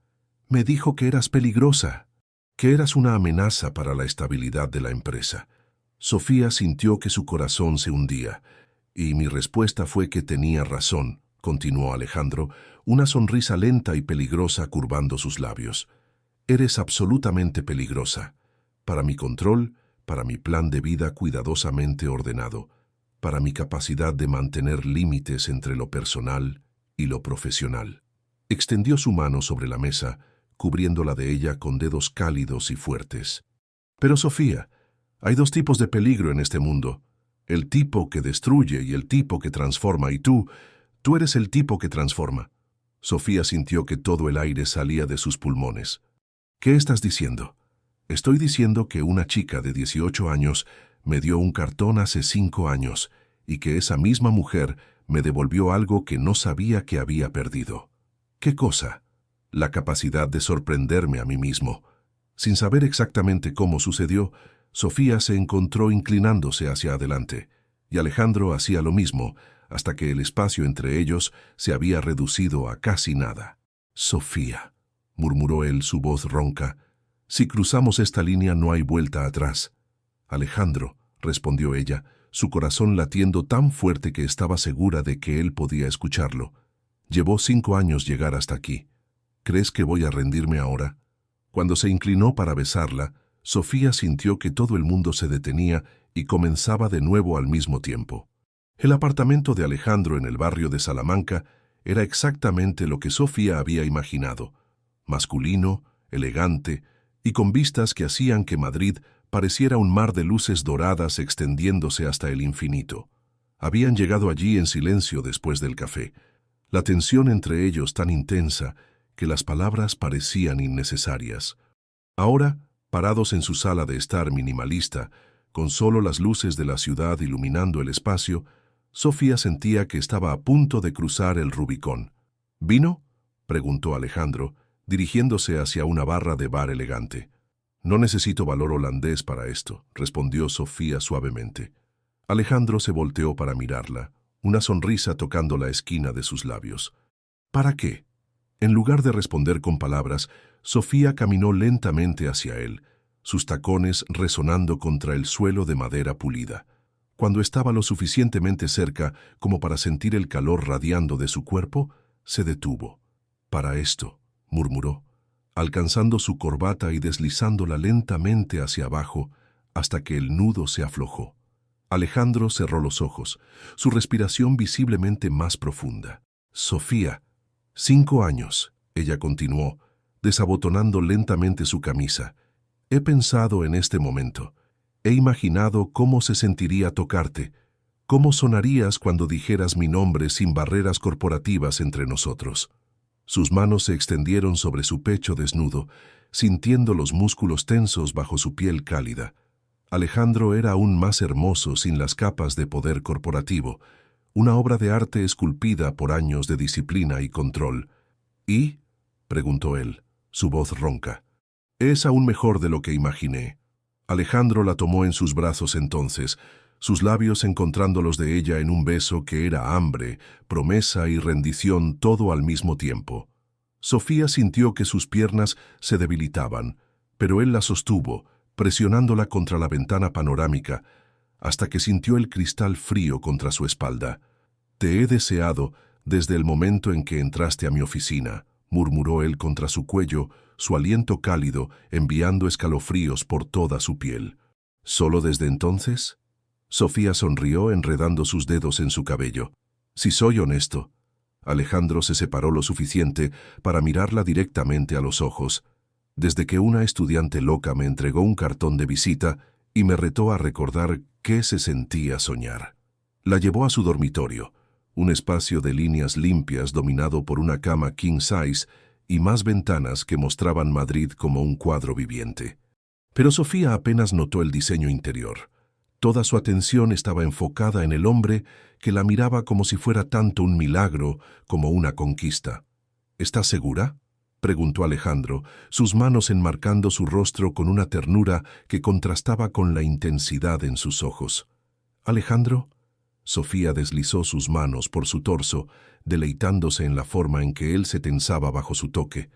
«Me dijo que eras peligrosa, que eras una amenaza para la estabilidad de la empresa». Sofía sintió que su corazón se hundía. «Y mi respuesta fue que tenía razón», continuó Alejandro, una sonrisa lenta y peligrosa curvando sus labios. «Eres absolutamente peligrosa. Para mi control, para mi plan de vida cuidadosamente ordenado, para mi capacidad de mantener límites entre lo personal y lo profesional». Extendió su mano sobre la mesa, cubriéndola de ella con dedos cálidos y fuertes. «Pero Sofía, hay 2 tipos de peligro en este mundo. El tipo que destruye y el tipo que transforma, y tú eres el tipo que transforma». Sofía sintió que todo el aire salía de sus pulmones. «¿Qué estás diciendo?» «Estoy diciendo que una chica de 18 años me dio un cartón hace 5 años y que esa misma mujer me devolvió algo que no sabía que había perdido». «¿Qué cosa?» «La capacidad de sorprenderme a mí mismo». Sin saber exactamente cómo sucedió, Sofía se encontró inclinándose hacia adelante, y Alejandro hacía lo mismo, hasta que el espacio entre ellos se había reducido a casi nada. «Sofía», murmuró él, su voz ronca, «si cruzamos esta línea no hay vuelta atrás». «Alejandro», respondió ella, su corazón latiendo tan fuerte que estaba segura de que él podía escucharlo. «Llevó 5 años llegar hasta aquí. ¿Crees que voy a rendirme ahora?» Cuando se inclinó para besarla, Sofía sintió que todo el mundo se detenía y comenzaba de nuevo al mismo tiempo. El apartamento de Alejandro en el barrio de Salamanca era exactamente lo que Sofía había imaginado: masculino, elegante y con vistas que hacían que Madrid pareciera un mar de luces doradas extendiéndose hasta el infinito. Habían llegado allí en silencio después del café, la tensión entre ellos tan intensa que las palabras parecían innecesarias. Ahora, parados en su sala de estar minimalista, con solo las luces de la ciudad iluminando el espacio, Sofía sentía que estaba a punto de cruzar el Rubicón. «¿Vino?», preguntó Alejandro, dirigiéndose hacia una barra de bar elegante. «No necesito valor holandés para esto», respondió Sofía suavemente. Alejandro se volteó para mirarla, una sonrisa tocando la esquina de sus labios. «¿Para qué?». En lugar de responder con palabras, Sofía caminó lentamente hacia él, sus tacones resonando contra el suelo de madera pulida. Cuando estaba lo suficientemente cerca como para sentir el calor radiando de su cuerpo, se detuvo. «Para esto», murmuró, alcanzando su corbata y deslizándola lentamente hacia abajo hasta que el nudo se aflojó. Alejandro cerró los ojos, su respiración visiblemente más profunda. «Sofía, 5 años», ella continuó, desabotonando lentamente su camisa. «He pensado en este momento. He imaginado cómo se sentiría tocarte, ¿Cómo sonarías cuando dijeras mi nombre sin barreras corporativas entre nosotros? Sus manos se extendieron sobre su pecho desnudo, sintiendo los músculos tensos bajo su piel cálida. Alejandro era aún más hermoso sin las capas de poder corporativo, una obra de arte esculpida por años de disciplina y control. ¿Y? Preguntó él, su voz ronca. Es aún mejor de lo que imaginé. Alejandro la tomó en sus brazos entonces, sus labios encontrando los de ella en un beso que era hambre, promesa y rendición todo al mismo tiempo. Sofía sintió que sus piernas se debilitaban, pero él la sostuvo, presionándola contra la ventana panorámica, hasta que sintió el cristal frío contra su espalda. «Te he deseado desde el momento en que entraste a mi oficina», murmuró él contra su cuello, su aliento cálido enviando escalofríos por toda su piel. «¿Solo desde entonces?» Sofía sonrió enredando sus dedos en su cabello. «Si soy honesto». Alejandro se separó lo suficiente para mirarla directamente a los ojos. «Desde que una estudiante loca me entregó un cartón de visita y me retó a recordar qué se sentía soñar». La llevó a su dormitorio, un espacio de líneas limpias dominado por una cama king size y más ventanas que mostraban Madrid como un cuadro viviente. Pero Sofía apenas notó el diseño interior. Toda su atención estaba enfocada en el hombre que la miraba como si fuera tanto un milagro como una conquista. «¿Estás segura?», preguntó Alejandro, sus manos enmarcando su rostro con una ternura que contrastaba con la intensidad en sus ojos. «¿Alejandro?». Sofía deslizó sus manos por su torso, deleitándose en la forma en que él se tensaba bajo su toque.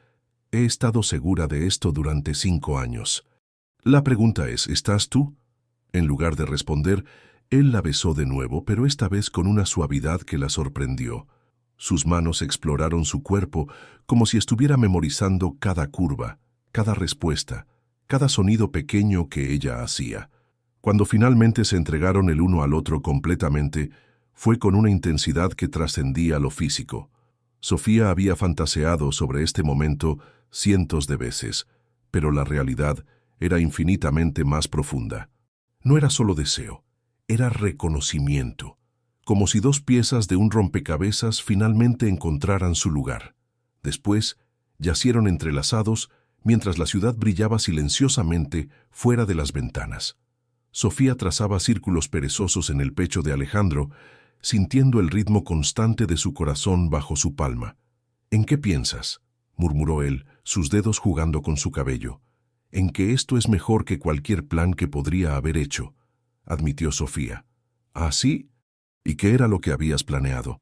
«He estado segura de esto durante 5 años». «La pregunta es, ¿estás tú?». En lugar de responder, él la besó de nuevo, pero esta vez con una suavidad que la sorprendió. Sus manos exploraron su cuerpo como si estuviera memorizando cada curva, cada respuesta, cada sonido pequeño que ella hacía. Cuando finalmente se entregaron el uno al otro completamente, fue con una intensidad que trascendía lo físico. Sofía había fantaseado sobre este momento cientos de veces, pero la realidad era infinitamente más profunda. No era solo deseo, era reconocimiento, como si 2 piezas de un rompecabezas finalmente encontraran su lugar. Después, yacieron entrelazados mientras la ciudad brillaba silenciosamente fuera de las ventanas. Sofía trazaba círculos perezosos en el pecho de Alejandro, sintiendo el ritmo constante de su corazón bajo su palma. «¿En qué piensas?», murmuró él, sus dedos jugando con su cabello. «En que esto es mejor que cualquier plan que podría haber hecho», admitió Sofía. «¿Ah, sí? ¿Y qué era lo que habías planeado?».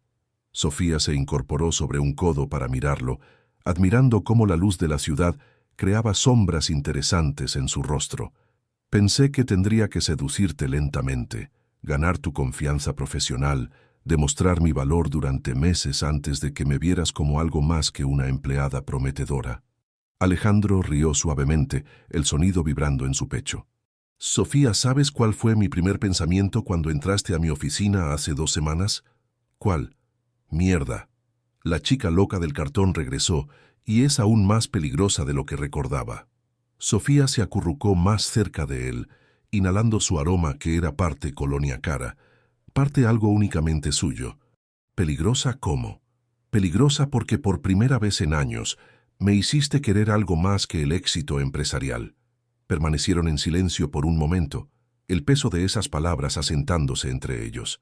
Sofía se incorporó sobre un codo para mirarlo, admirando cómo la luz de la ciudad creaba sombras interesantes en su rostro. «Pensé que tendría que seducirte lentamente, ganar tu confianza profesional, demostrar mi valor durante meses antes de que me vieras como algo más que una empleada prometedora». Alejandro rió suavemente, el sonido vibrando en su pecho. «Sofía, ¿sabes cuál fue mi primer pensamiento cuando entraste a mi oficina hace 2 semanas? ¿Cuál? Mierda. La chica loca del cartón regresó y es aún más peligrosa de lo que recordaba». Sofía se acurrucó más cerca de él, inhalando su aroma que era parte colonia cara, parte algo únicamente suyo. «¿Peligrosa cómo?». «Peligrosa porque por primera vez en años me hiciste querer algo más que el éxito empresarial». Permanecieron en silencio por un momento, el peso de esas palabras asentándose entre ellos.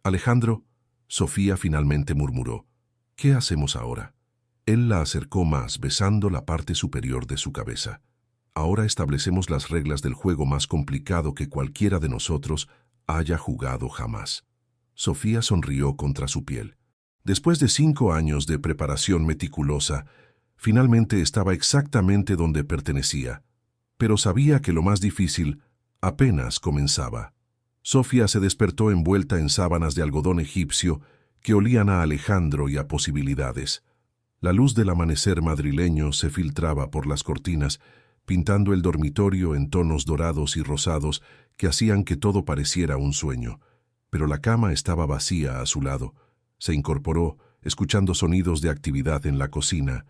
«Alejandro», Sofía finalmente murmuró, «¿qué hacemos ahora?». Él la acercó más, besando la parte superior de su cabeza. «Ahora establecemos las reglas del juego más complicado que cualquiera de nosotros haya jugado jamás». Sofía sonrió contra su piel. Después de 5 años de preparación meticulosa, finalmente estaba exactamente donde pertenecía, pero sabía que lo más difícil apenas comenzaba. Sofía se despertó envuelta en sábanas de algodón egipcio que olían a Alejandro y a posibilidades. La luz del amanecer madrileño se filtraba por las cortinas, pintando el dormitorio en tonos dorados y rosados que hacían que todo pareciera un sueño. Pero la cama estaba vacía a su lado. Se incorporó, escuchando sonidos de actividad en la cocina.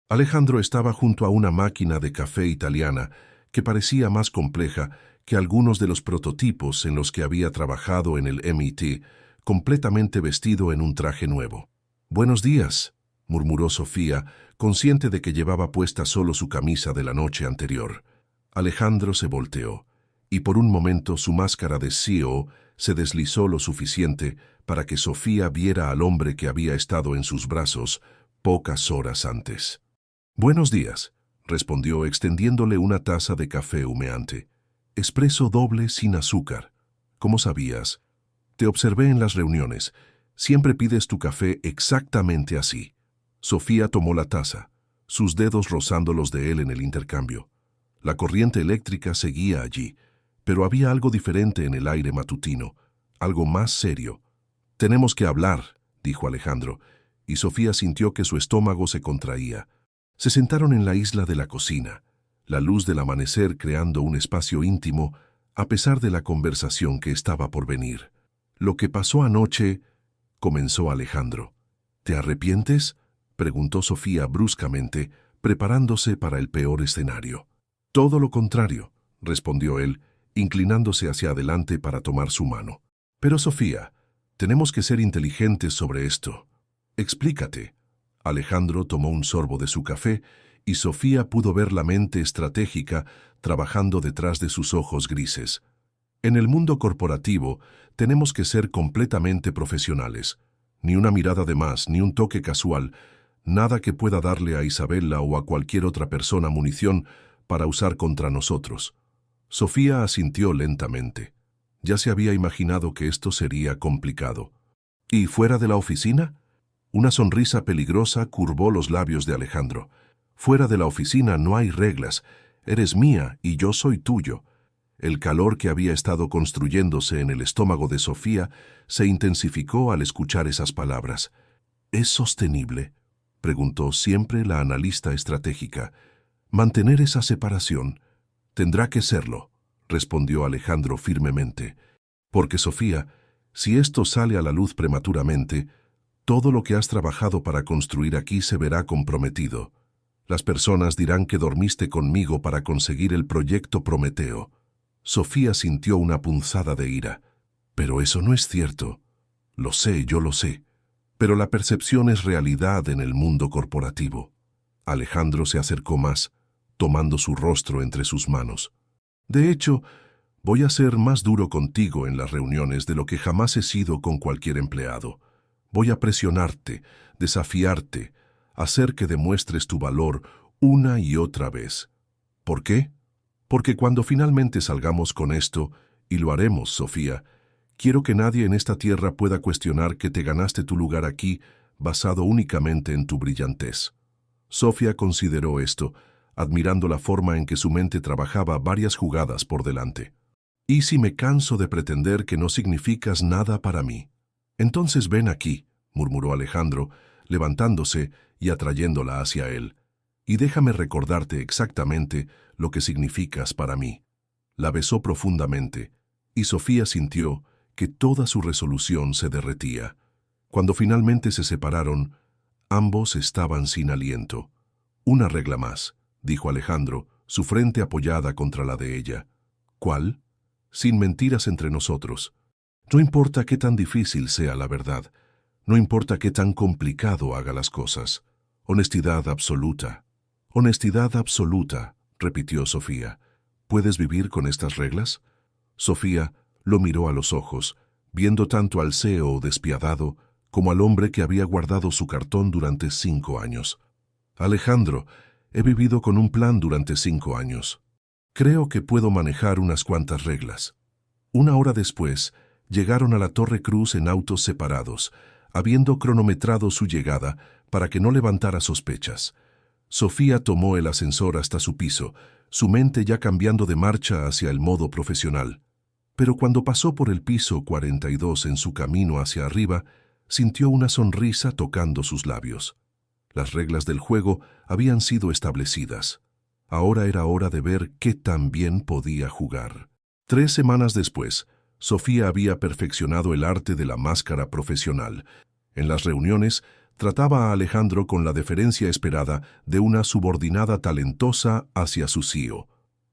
Alejandro estaba junto a una máquina de café italiana que parecía más compleja que algunos de los prototipos en los que había trabajado en el MIT, completamente vestido en un traje nuevo. «Buenos días», murmuró Sofía, consciente de que llevaba puesta solo su camisa de la noche anterior. Alejandro se volteó, y por un momento su máscara de CEO se deslizó lo suficiente para que Sofía viera al hombre que había estado en sus brazos pocas horas antes. «Buenos días», respondió extendiéndole una taza de café humeante. «Espresso doble sin azúcar. ¿Cómo sabías? Te observé en las reuniones. Siempre pides tu café exactamente así». Sofía tomó la taza, sus dedos rozando los de él en el intercambio. La corriente eléctrica seguía allí, pero había algo diferente en el aire matutino, algo más serio. «Tenemos que hablar», dijo Alejandro, y Sofía sintió que su estómago se contraía. Se sentaron en la isla de la cocina, la luz del amanecer creando un espacio íntimo, a pesar de la conversación que estaba por venir. «Lo que pasó anoche», comenzó Alejandro. «¿Te arrepientes?», preguntó Sofía bruscamente, preparándose para el peor escenario. «Todo lo contrario», respondió él, inclinándose hacia adelante para tomar su mano. «Pero Sofía, tenemos que ser inteligentes sobre esto. Explícate». Alejandro tomó un sorbo de su café y Sofía pudo ver la mente estratégica trabajando detrás de sus ojos grises. «En el mundo corporativo tenemos que ser completamente profesionales. Ni una mirada de más, ni un toque casual, nada que pueda darle a Isabella o a cualquier otra persona munición para usar contra nosotros». Sofía asintió lentamente. Ya se había imaginado que esto sería complicado. «¿Y fuera de la oficina?». Una sonrisa peligrosa curvó los labios de Alejandro. «Fuera de la oficina no hay reglas. Eres mía y yo soy tuyo». El calor que había estado construyéndose en el estómago de Sofía se intensificó al escuchar esas palabras. «¿Es sostenible?», preguntó siempre la analista estratégica. «Mantener esa separación». «Tendrá que serlo», respondió Alejandro firmemente. «Porque, Sofía, si esto sale a la luz prematuramente, todo lo que has trabajado para construir aquí se verá comprometido. Las personas dirán que dormiste conmigo para conseguir el proyecto Prometeo». Sofía sintió una punzada de ira. «Pero eso no es cierto». «Lo sé, yo lo sé. Pero la percepción es realidad en el mundo corporativo». Alejandro se acercó más, tomando su rostro entre sus manos. «De hecho, voy a ser más duro contigo en las reuniones de lo que jamás he sido con cualquier empleado. Voy a presionarte, desafiarte, hacer que demuestres tu valor una y otra vez». «¿Por qué?». «Porque cuando finalmente salgamos con esto, y lo haremos, Sofía, quiero que nadie en esta tierra pueda cuestionar que te ganaste tu lugar aquí basado únicamente en tu brillantez». Sofía consideró esto, admirando la forma en que su mente trabajaba varias jugadas por delante. «¿Y si me canso de pretender que no significas nada para mí?». «Entonces ven aquí», murmuró Alejandro, levantándose y atrayéndola hacia él. «Y déjame recordarte exactamente lo que significas para mí». La besó profundamente, y Sofía sintió que toda su resolución se derretía. Cuando finalmente se separaron, ambos estaban sin aliento. «Una regla más», dijo Alejandro, su frente apoyada contra la de ella. «¿Cuál?». «Sin mentiras entre nosotros. No importa qué tan difícil sea la verdad, no importa qué tan complicado haga las cosas. Honestidad absoluta». «Honestidad absoluta», repitió Sofía. «¿Puedes vivir con estas reglas?». Sofía lo miró a los ojos, viendo tanto al CEO despiadado como al hombre que había guardado su cartón durante 5 años. «Alejandro, he vivido con un plan durante 5 años. Creo que puedo manejar unas cuantas reglas». 1 hora después, llegaron a la Torre Cruz en autos separados, habiendo cronometrado su llegada para que no levantara sospechas. Sofía tomó el ascensor hasta su piso, su mente ya cambiando de marcha hacia el modo profesional. Pero cuando pasó por el piso 42 en su camino hacia arriba, sintió una sonrisa tocando sus labios. Las reglas del juego habían sido establecidas. Ahora era hora de ver qué tan bien podía jugar. 3 semanas después, Sofía había perfeccionado el arte de la máscara profesional. En las reuniones, trataba a Alejandro con la deferencia esperada de una subordinada talentosa hacia su CEO.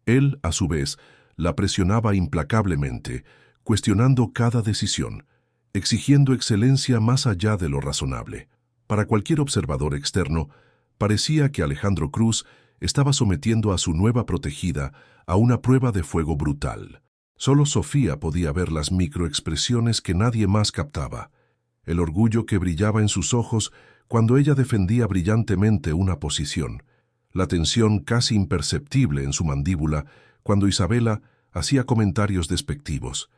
Él, a su vez, la presionaba implacablemente, cuestionando cada decisión, exigiendo excelencia más allá de lo razonable. Para cualquier observador externo, parecía que Alejandro Cruz estaba sometiendo a su nueva protegida a una prueba de fuego brutal. Solo Sofía podía ver las microexpresiones que nadie más captaba, el orgullo que brillaba en sus ojos cuando ella defendía brillantemente una posición, la tensión casi imperceptible en su mandíbula cuando Isabela hacía comentarios despectivos,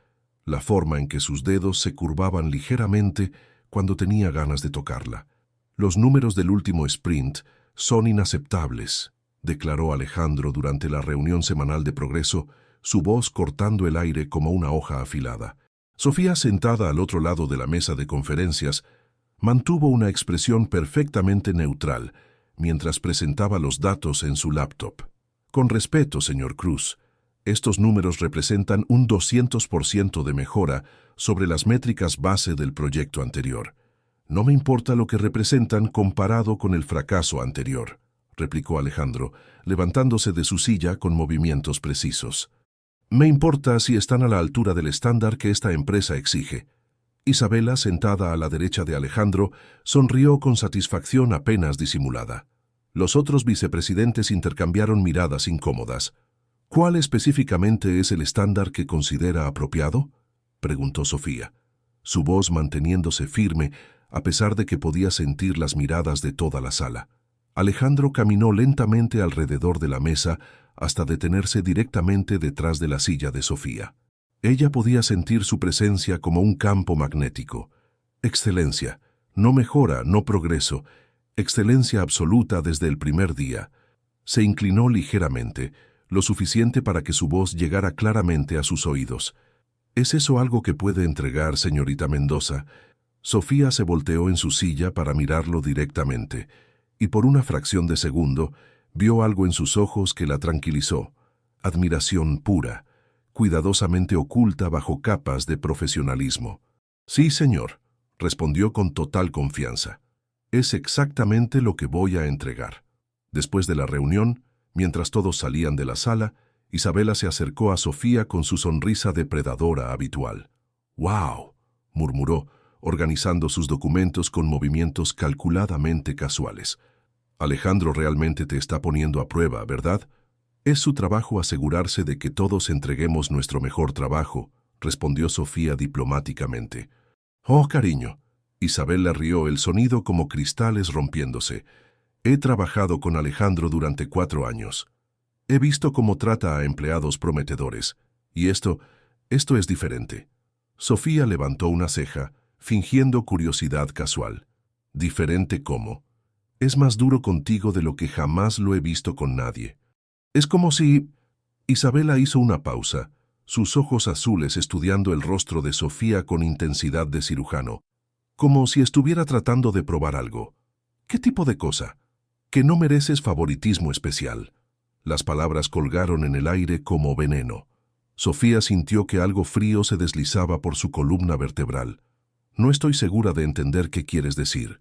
la forma en que sus dedos se curvaban ligeramente cuando tenía ganas de tocarla. «Los números del último sprint son inaceptables», declaró Alejandro durante la reunión semanal de Progreso, su voz cortando el aire como una hoja afilada. Sofía, sentada al otro lado de la mesa de conferencias, mantuvo una expresión perfectamente neutral mientras presentaba los datos en su laptop. «Con respeto, señor Cruz, estos números representan un 200% de mejora sobre las métricas base del proyecto anterior. No me importa lo que representan comparado con el fracaso anterior», replicó Alejandro, levantándose de su silla con movimientos precisos. «Me importa si están a la altura del estándar que esta empresa exige». Isabela, sentada a la derecha de Alejandro, sonrió con satisfacción apenas disimulada. Los otros vicepresidentes intercambiaron miradas incómodas. «¿Cuál específicamente es el estándar que considera apropiado?», preguntó Sofía, su voz manteniéndose firme a pesar de que podía sentir las miradas de toda la sala. Alejandro caminó lentamente alrededor de la mesa hasta detenerse directamente detrás de la silla de Sofía. Ella podía sentir su presencia como un campo magnético. Excelencia, no mejora, no progreso, excelencia absoluta desde el primer día. Se inclinó ligeramente, lo suficiente para que su voz llegara claramente a sus oídos. «¿Es eso algo que puede entregar, señorita Mendoza?». Sofía se volteó en su silla para mirarlo directamente, y por una fracción de segundo vio algo en sus ojos que la tranquilizó. Admiración pura, cuidadosamente oculta bajo capas de profesionalismo. «Sí, señor», respondió con total confianza. «Es exactamente lo que voy a entregar». Después de la reunión, mientras todos salían de la sala, Isabela se acercó a Sofía con su sonrisa depredadora habitual. «¡Wow!», murmuró, organizando sus documentos con movimientos calculadamente casuales. «Alejandro realmente te está poniendo a prueba, ¿verdad?». «Es su trabajo asegurarse de que todos entreguemos nuestro mejor trabajo», respondió Sofía diplomáticamente. «Oh, cariño». Isabela rió, el sonido como cristales rompiéndose. «He trabajado con Alejandro durante 4 años. He visto cómo trata a empleados prometedores. Y esto es diferente». Sofía levantó una ceja, fingiendo curiosidad casual. «¿Diferente cómo?». «Es más duro contigo de lo que jamás lo he visto con nadie». «Es como si...». Isabela hizo una pausa, sus ojos azules estudiando el rostro de Sofía con intensidad de cirujano, como si estuviera tratando de probar algo. «¿Qué tipo de cosa?». «Que no mereces favoritismo especial». Las palabras colgaron en el aire como veneno. Sofía sintió que algo frío se deslizaba por su columna vertebral. «No estoy segura de entender qué quieres decir».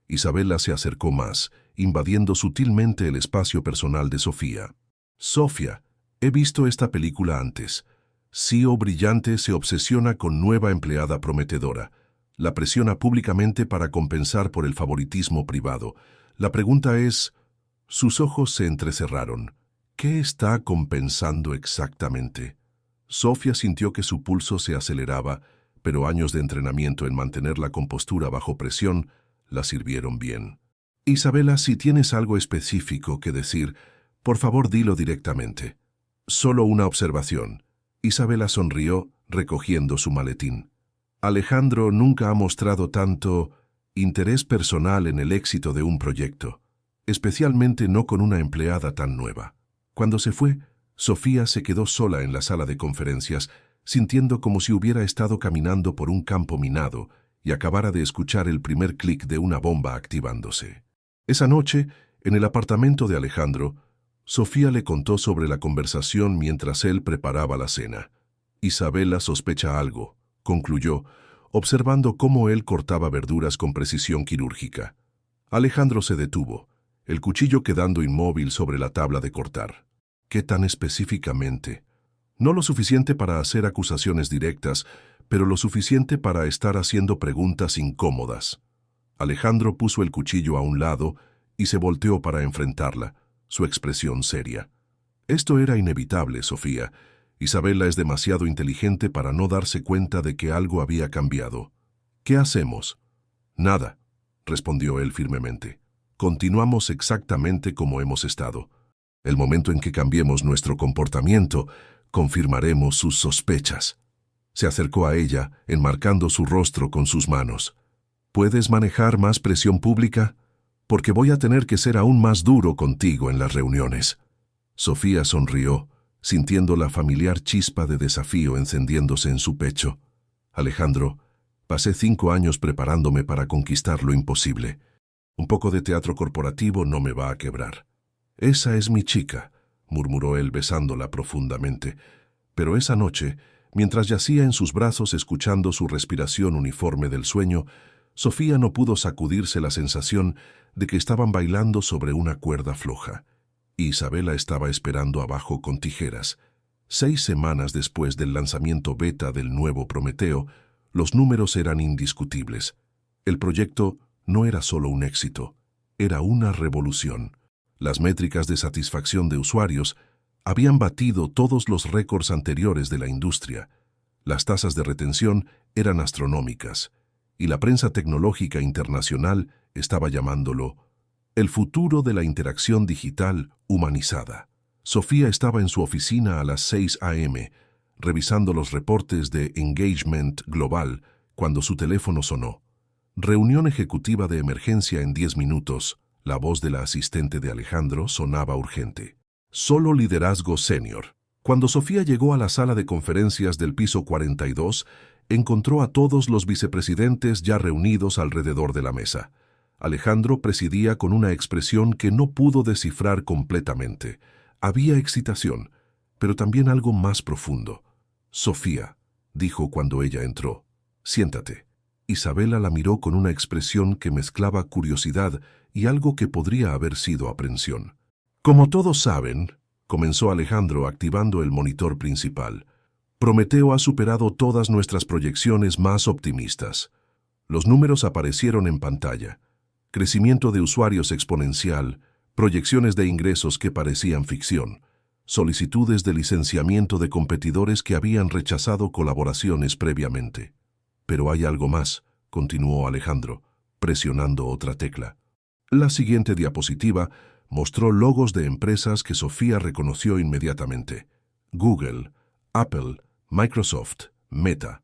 Isabela se acercó más, invadiendo sutilmente el espacio personal de Sofía. «Sofía, he visto esta película antes. CEO brillante se obsesiona con nueva empleada prometedora. La presiona públicamente para compensar por el favoritismo privado. La pregunta es...». Sus ojos se entrecerraron. «¿Qué está compensando exactamente?». Sofía sintió que su pulso se aceleraba, pero años de entrenamiento en mantener la compostura bajo presión la sirvieron bien. «Isabela, si tienes algo específico que decir, por favor dilo directamente». «Solo una observación». Isabela sonrió, recogiendo su maletín. «Alejandro nunca ha mostrado tanto interés personal en el éxito de un proyecto, especialmente no con una empleada tan nueva». Cuando se fue, Sofía se quedó sola en la sala de conferencias, sintiendo como si hubiera estado caminando por un campo minado y acabara de escuchar el primer clic de una bomba activándose. Esa noche, en el apartamento de Alejandro, Sofía le contó sobre la conversación mientras él preparaba la cena. «Isabela sospecha algo», concluyó, observando cómo él cortaba verduras con precisión quirúrgica. Alejandro se detuvo, el cuchillo quedando inmóvil sobre la tabla de cortar. «¿Qué tan específicamente?». No lo suficiente para hacer acusaciones directas, pero lo suficiente para estar haciendo preguntas incómodas. Alejandro puso el cuchillo a un lado y se volteó para enfrentarla, su expresión seria. Esto era inevitable, Sofía. Isabela es demasiado inteligente para no darse cuenta de que algo había cambiado. ¿Qué hacemos? Nada, respondió él firmemente. Continuamos exactamente como hemos estado. El momento en que cambiemos nuestro comportamiento, confirmaremos sus sospechas. Se acercó a ella, enmarcando su rostro con sus manos. ¿Puedes manejar más presión pública? Porque voy a tener que ser aún más duro contigo en las reuniones. Sofía sonrió, sintiendo la familiar chispa de desafío encendiéndose en su pecho. Alejandro, pasé 5 años preparándome para conquistar lo imposible. Un poco de teatro corporativo no me va a quebrar. Esa es mi chica, murmuró él besándola profundamente. Pero esa noche, mientras yacía en sus brazos escuchando su respiración uniforme del sueño, Sofía no pudo sacudirse la sensación de que estaban bailando sobre una cuerda floja. Isabela estaba esperando abajo con tijeras. 6 semanas después del lanzamiento beta del nuevo Prometeo, los números eran indiscutibles. El proyecto no era solo un éxito, era una revolución. Las métricas de satisfacción de usuarios habían batido todos los récords anteriores de la industria. Las tasas de retención eran astronómicas, y la prensa tecnológica internacional estaba llamándolo el futuro de la interacción digital humanizada. Sofía estaba en su oficina a las 6 a.m., revisando los reportes de Engagement Global, cuando su teléfono sonó. Reunión ejecutiva de emergencia en 10 minutos. La voz de la asistente de Alejandro sonaba urgente. Solo liderazgo senior. Cuando Sofía llegó a la sala de conferencias del piso 42, encontró a todos los vicepresidentes ya reunidos alrededor de la mesa. Alejandro presidía con una expresión que no pudo descifrar completamente. Había excitación, pero también algo más profundo. Sofía, dijo cuando ella entró, siéntate. Isabela la miró con una expresión que mezclaba curiosidad y algo que podría haber sido aprensión. Como todos saben, comenzó Alejandro activando el monitor principal, Prometeo ha superado todas nuestras proyecciones más optimistas. Los números aparecieron en pantalla. Crecimiento de usuarios exponencial, proyecciones de ingresos que parecían ficción, solicitudes de licenciamiento de competidores que habían rechazado colaboraciones previamente. Pero hay algo más, continuó Alejandro, presionando otra tecla. La siguiente diapositiva mostró logos de empresas que Sofía reconoció inmediatamente. Google, Apple, Microsoft, Meta.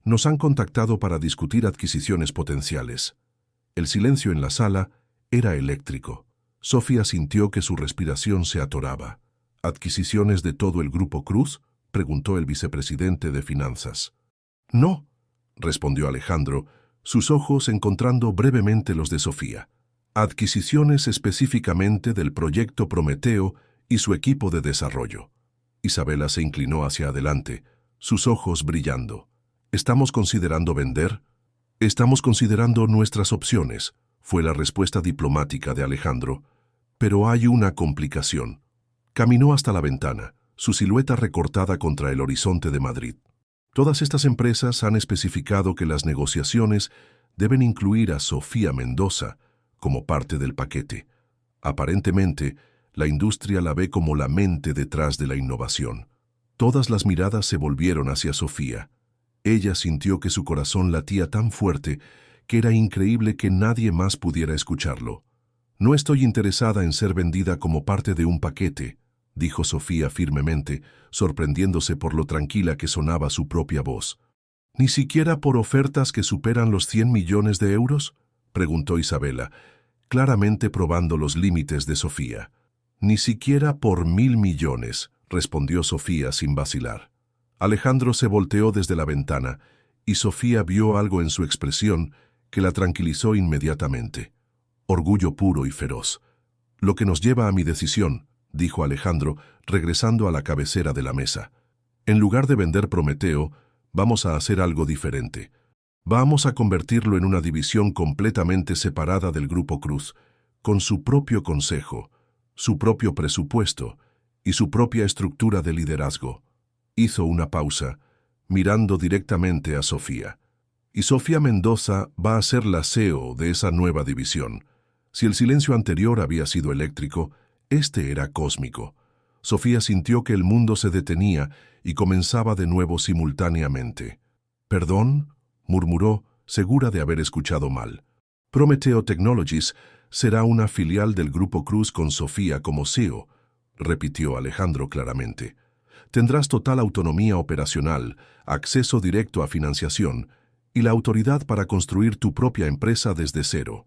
Nos han contactado para discutir adquisiciones potenciales. El silencio en la sala era eléctrico. Sofía sintió que su respiración se atoraba. ¿Adquisiciones de todo el Grupo Cruz?, preguntó el vicepresidente de Finanzas. No, respondió Alejandro, sus ojos encontrando brevemente los de Sofía. Adquisiciones específicamente del proyecto Prometeo y su equipo de desarrollo. Isabela se inclinó hacia adelante, sus ojos brillando. ¿Estamos considerando vender? Estamos considerando nuestras opciones, fue la respuesta diplomática de Alejandro. Pero hay una complicación. Caminó hasta la ventana, su silueta recortada contra el horizonte de Madrid. Todas estas empresas han especificado que las negociaciones deben incluir a Sofía Mendoza como parte del paquete. Aparentemente, la industria la ve como la mente detrás de la innovación. Todas las miradas se volvieron hacia Sofía. Ella sintió que su corazón latía tan fuerte que era increíble que nadie más pudiera escucharlo. No estoy interesada en ser vendida como parte de un paquete, dijo Sofía firmemente, sorprendiéndose por lo tranquila que sonaba su propia voz. ¿Ni siquiera por ofertas que superan los 100 millones de euros? Preguntó Isabela, claramente probando los límites de Sofía. Ni siquiera por 1.000 millones, respondió Sofía sin vacilar. Alejandro se volteó desde la ventana y Sofía vio algo en su expresión que la tranquilizó inmediatamente. Orgullo puro y feroz. Lo que nos lleva a mi decisión, dijo Alejandro, regresando a la cabecera de la mesa. En lugar de vender Prometeo, vamos a hacer algo diferente. Vamos a convertirlo en una división completamente separada del Grupo Cruz, con su propio consejo, su propio presupuesto y su propia estructura de liderazgo. Hizo una pausa, mirando directamente a Sofía. Y Sofía Mendoza va a ser la CEO de esa nueva división. Si el silencio anterior había sido eléctrico, este era cósmico. Sofía sintió que el mundo se detenía y comenzaba de nuevo simultáneamente. «¿Perdón?», murmuró, segura de haber escuchado mal. «Prometeo Technologies será una filial del Grupo Cruz con Sofía como CEO», repitió Alejandro claramente. «Tendrás total autonomía operacional, acceso directo a financiación y la autoridad para construir tu propia empresa desde cero».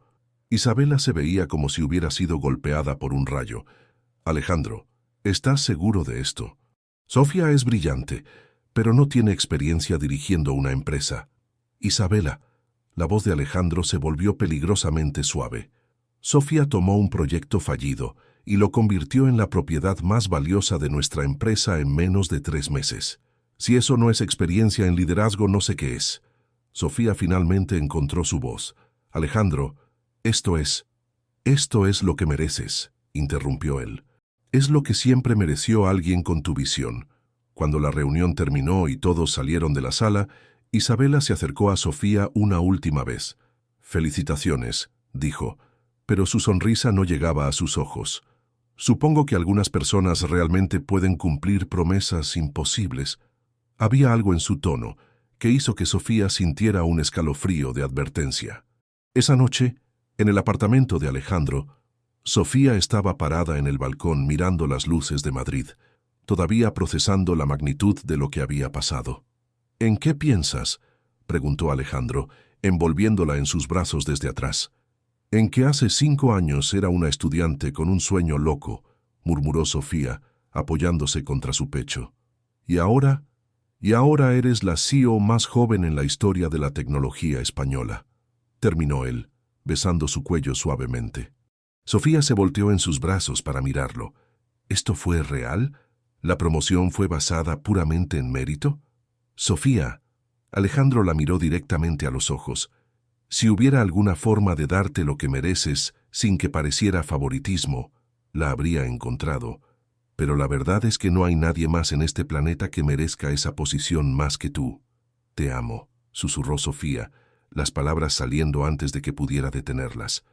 Isabela se veía como si hubiera sido golpeada por un rayo. «Alejandro, ¿estás seguro de esto? Sofía es brillante, pero no tiene experiencia dirigiendo una empresa». «Isabela», la voz de Alejandro se volvió peligrosamente suave. «Sofía tomó un proyecto fallido y lo convirtió en la propiedad más valiosa de nuestra empresa en menos de 3 meses. Si eso no es experiencia en liderazgo, no sé qué es». Sofía finalmente encontró su voz. «Alejandro, esto es lo que mereces», interrumpió él. «Es lo que siempre mereció alguien con tu visión». Cuando la reunión terminó y todos salieron de la sala, Isabela se acercó a Sofía una última vez. «Felicitaciones», dijo, pero su sonrisa no llegaba a sus ojos. «Supongo que algunas personas realmente pueden cumplir promesas imposibles». Había algo en su tono que hizo que Sofía sintiera un escalofrío de advertencia. Esa noche, en el apartamento de Alejandro, Sofía estaba parada en el balcón mirando las luces de Madrid, todavía procesando la magnitud de lo que había pasado. «¿En qué piensas?», preguntó Alejandro, envolviéndola en sus brazos desde atrás. «En que hace 5 años era una estudiante con un sueño loco», murmuró Sofía, apoyándose contra su pecho. «Y ahora eres la CEO más joven en la historia de la tecnología española», terminó él, besando su cuello suavemente. Sofía se volteó en sus brazos para mirarlo. ¿Esto fue real? ¿La promoción fue basada puramente en mérito? «Sofía», Alejandro la miró directamente a los ojos, «si hubiera alguna forma de darte lo que mereces sin que pareciera favoritismo, la habría encontrado. Pero la verdad es que no hay nadie más en este planeta que merezca esa posición más que tú». «Te amo», susurró Sofía, las palabras saliendo antes de que pudiera detenerlas.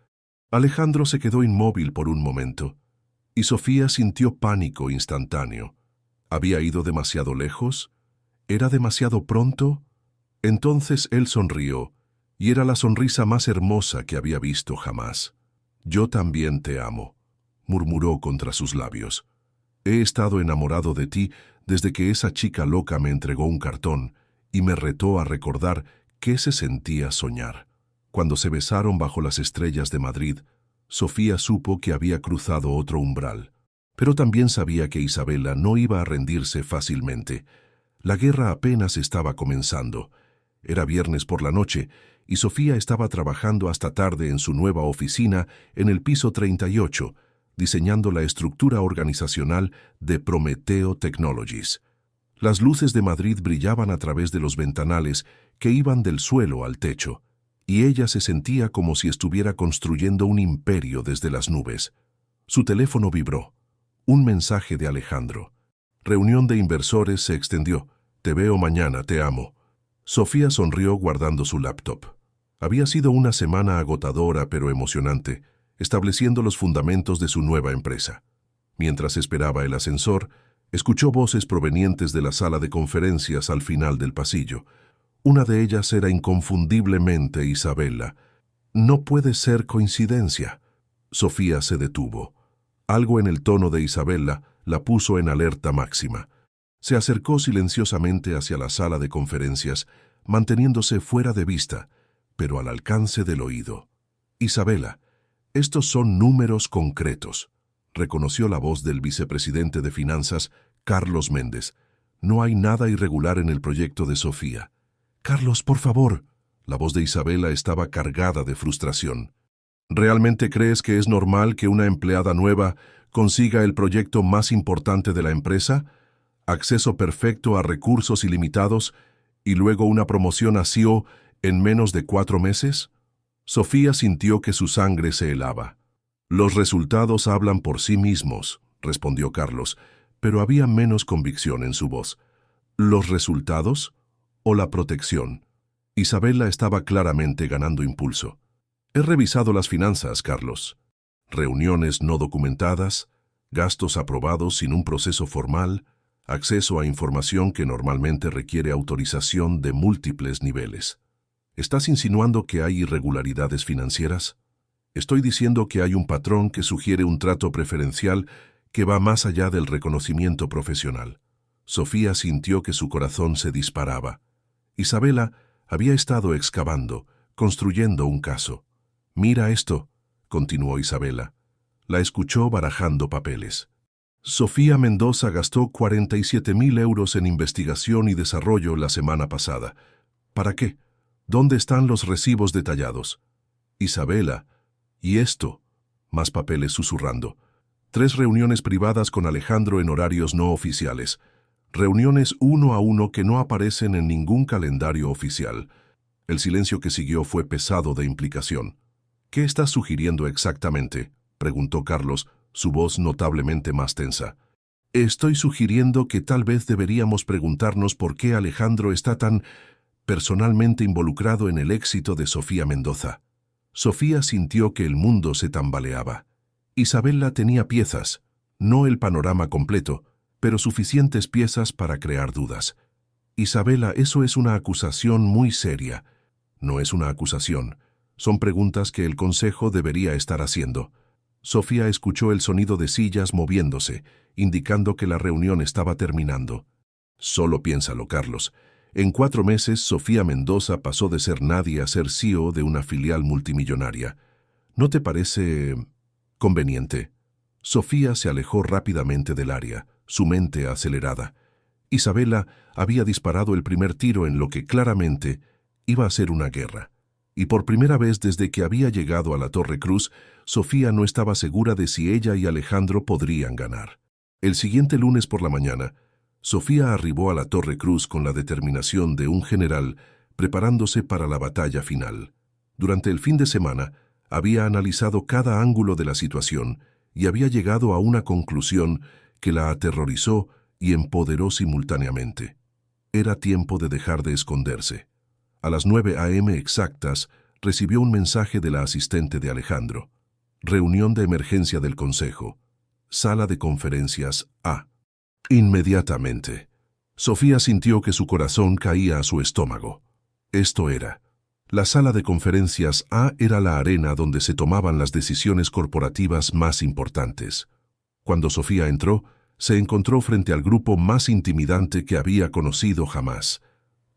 Alejandro se quedó inmóvil por un momento, y Sofía sintió pánico instantáneo. ¿Había ido demasiado lejos? ¿Era demasiado pronto? Entonces él sonrió, y era la sonrisa más hermosa que había visto jamás. «Yo también te amo», murmuró contra sus labios. «He estado enamorado de ti desde que esa chica loca me entregó un cartón y me retó a recordar qué se sentía soñar». Cuando se besaron bajo las estrellas de Madrid, Sofía supo que había cruzado otro umbral. Pero también sabía que Isabela no iba a rendirse fácilmente. La guerra apenas estaba comenzando. Era viernes por la noche y Sofía estaba trabajando hasta tarde en su nueva oficina en el piso 38, diseñando la estructura organizacional de Prometeo Technologies. Las luces de Madrid brillaban a través de los ventanales que iban del suelo al techo, y ella se sentía como si estuviera construyendo un imperio desde las nubes. Su teléfono vibró. Un mensaje de Alejandro. «Reunión de inversores se extendió. Te veo mañana, te amo». Sofía sonrió guardando su laptop. Había sido una semana agotadora pero emocionante, estableciendo los fundamentos de su nueva empresa. Mientras esperaba el ascensor, escuchó voces provenientes de la sala de conferencias al final del pasillo. Una de ellas era inconfundiblemente Isabela. «No puede ser coincidencia». Sofía se detuvo. Algo en el tono de Isabela la puso en alerta máxima. Se acercó silenciosamente hacia la sala de conferencias, manteniéndose fuera de vista, pero al alcance del oído. «Isabela, estos son números concretos», reconoció la voz del vicepresidente de Finanzas, Carlos Méndez. «No hay nada irregular en el proyecto de Sofía». «Carlos, por favor». La voz de Isabela estaba cargada de frustración. «¿Realmente crees que es normal que una empleada nueva consiga el proyecto más importante de la empresa? Acceso perfecto a recursos ilimitados y luego una promoción a CEO en menos de 4 meses?» Sofía sintió que su sangre se helaba. «Los resultados hablan por sí mismos», respondió Carlos, pero había menos convicción en su voz. ¿Los resultados o la protección? Isabela estaba claramente ganando impulso. He revisado las finanzas, Carlos. Reuniones no documentadas, gastos aprobados sin un proceso formal, acceso a información que normalmente requiere autorización de múltiples niveles. ¿Estás insinuando que hay irregularidades financieras? Estoy diciendo que hay un patrón que sugiere un trato preferencial que va más allá del reconocimiento profesional. Sofía sintió que su corazón se disparaba. Isabela había estado excavando, construyendo un caso. «Mira esto», continuó Isabela. La escuchó barajando papeles. Sofía Mendoza gastó 47.000 euros en investigación y desarrollo la semana pasada. ¿Para qué? ¿Dónde están los recibos detallados? Isabela, ¿y esto? Más papeles susurrando. 3 reuniones privadas con Alejandro en horarios no oficiales. Reuniones 1 a 1 que no aparecen en ningún calendario oficial. El silencio que siguió fue pesado de implicación. ¿Qué estás sugiriendo exactamente?, preguntó Carlos, su voz notablemente más tensa. Estoy sugiriendo que tal vez deberíamos preguntarnos por qué Alejandro está tan personalmente involucrado en el éxito de Sofía Mendoza. Sofía sintió que el mundo se tambaleaba. Isabela tenía piezas, no el panorama completo, pero suficientes piezas para crear dudas. Isabela, eso es una acusación muy seria. No es una acusación. Son preguntas que el Consejo debería estar haciendo. Sofía escuchó el sonido de sillas moviéndose, indicando que la reunión estaba terminando. Solo piénsalo, Carlos. En 4 meses, Sofía Mendoza pasó de ser nadie a ser CEO de una filial multimillonaria. ¿No te parece conveniente? Sofía se alejó rápidamente del área, su mente acelerada. Isabela había disparado el primer tiro en lo que claramente iba a ser una guerra. Y por primera vez desde que había llegado a la Torre Cruz, Sofía no estaba segura de si ella y Alejandro podrían ganar. El siguiente lunes por la mañana, Sofía arribó a la Torre Cruz con la determinación de un general preparándose para la batalla final. Durante el fin de semana, había analizado cada ángulo de la situación y había llegado a una conclusión que la aterrorizó y empoderó simultáneamente. Era tiempo de dejar de esconderse. A las 9 a.m. exactas, recibió un mensaje de la asistente de Alejandro. Reunión de emergencia del Consejo. Sala de conferencias A. Inmediatamente, Sofía sintió que su corazón caía a su estómago. Esto era. La sala de conferencias A era la arena donde se tomaban las decisiones corporativas más importantes. Cuando Sofía entró, se encontró frente al grupo más intimidante que había conocido jamás.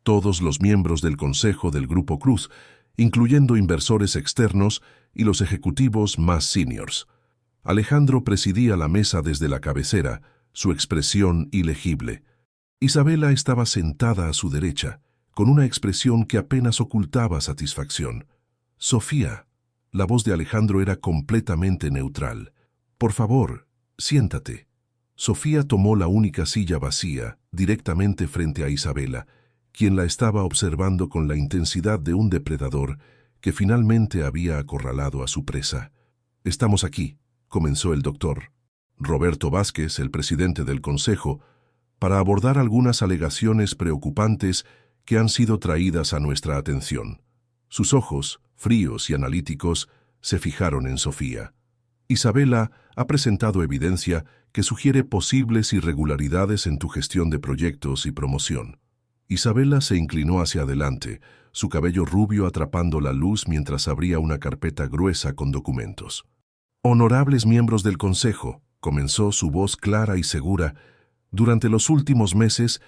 Todos los miembros del Consejo del Grupo Cruz, incluyendo inversores externos y los ejecutivos más seniors. Alejandro presidía la mesa desde la cabecera, su expresión ilegible. Isabela estaba sentada a su derecha, con una expresión que apenas ocultaba satisfacción. Sofía. La voz de Alejandro era completamente neutral. Por favor, siéntate. Sofía tomó la única silla vacía, directamente frente a Isabela, quien la estaba observando con la intensidad de un depredador que finalmente había acorralado a su presa. «Estamos aquí», comenzó el doctor Roberto Vázquez, el presidente del Consejo, para abordar algunas alegaciones preocupantes que han sido traídas a nuestra atención. Sus ojos, fríos y analíticos, se fijaron en Sofía. Isabela ha presentado evidencia que sugiere posibles irregularidades en tu gestión de proyectos y promoción. Isabela se inclinó hacia adelante, su cabello rubio atrapando la luz mientras abría una carpeta gruesa con documentos. Honorables miembros del Consejo, comenzó su voz clara y segura, durante los últimos meses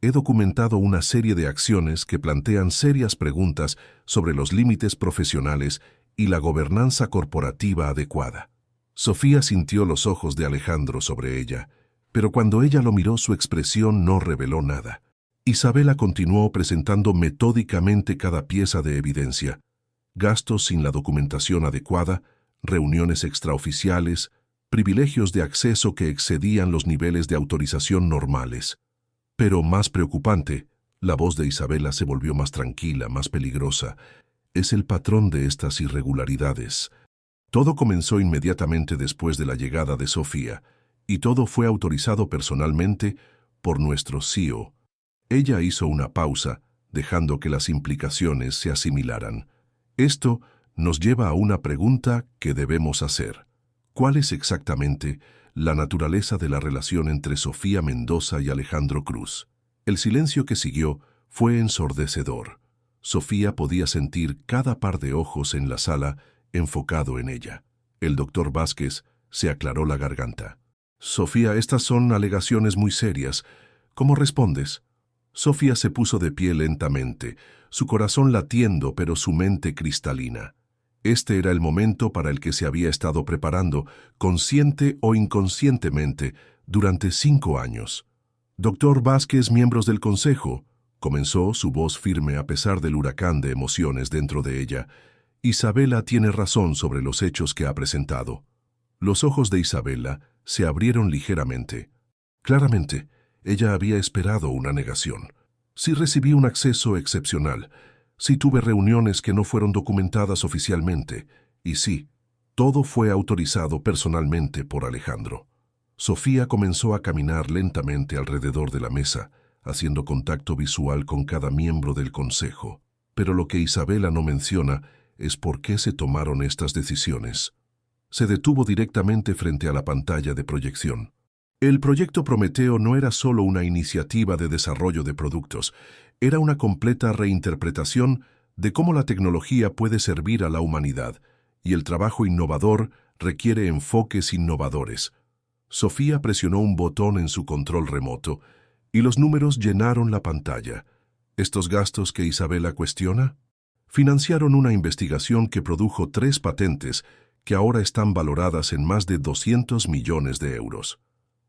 he documentado una serie de acciones que plantean serias preguntas sobre los límites profesionales y la gobernanza corporativa adecuada. Sofía sintió los ojos de Alejandro sobre ella, pero cuando ella lo miró su expresión no reveló nada. Isabela continuó presentando metódicamente cada pieza de evidencia: gastos sin la documentación adecuada, reuniones extraoficiales, privilegios de acceso que excedían los niveles de autorización normales. Pero más preocupante, la voz de Isabela se volvió más tranquila, más peligrosa. Es el patrón de estas irregularidades. Todo comenzó inmediatamente después de la llegada de Sofía, y todo fue autorizado personalmente por nuestro CEO. Ella hizo una pausa, dejando que las implicaciones se asimilaran. Esto nos lleva a una pregunta que debemos hacer. ¿Cuál es exactamente la naturaleza de la relación entre Sofía Mendoza y Alejandro Cruz? El silencio que siguió fue ensordecedor. Sofía podía sentir cada par de ojos en la sala enfocado en ella. El doctor Vázquez se aclaró la garganta. Sofía, estas son alegaciones muy serias. ¿Cómo respondes? Sofía se puso de pie lentamente, su corazón latiendo pero su mente cristalina. Este era el momento para el que se había estado preparando, consciente o inconscientemente, durante 5 años. Doctor Vázquez, miembros del consejo, comenzó su voz firme a pesar del huracán de emociones dentro de ella. Isabela tiene razón sobre los hechos que ha presentado. Los ojos de Isabela se abrieron ligeramente. Claramente, ella había esperado una negación. Sí recibí un acceso excepcional, sí tuve reuniones que no fueron documentadas oficialmente, y sí, todo fue autorizado personalmente por Alejandro. Sofía comenzó a caminar lentamente alrededor de la mesa, haciendo contacto visual con cada miembro del consejo. Pero lo que Isabela no menciona es por qué se tomaron estas decisiones. Se detuvo directamente frente a la pantalla de proyección. El proyecto Prometeo no era solo una iniciativa de desarrollo de productos, era una completa reinterpretación de cómo la tecnología puede servir a la humanidad, y el trabajo innovador requiere enfoques innovadores. Sofía presionó un botón en su control remoto, y los números llenaron la pantalla. ¿Estos gastos que Isabela cuestiona? Financiaron una investigación que produjo 3 patentes que ahora están valoradas en más de 200 millones de euros.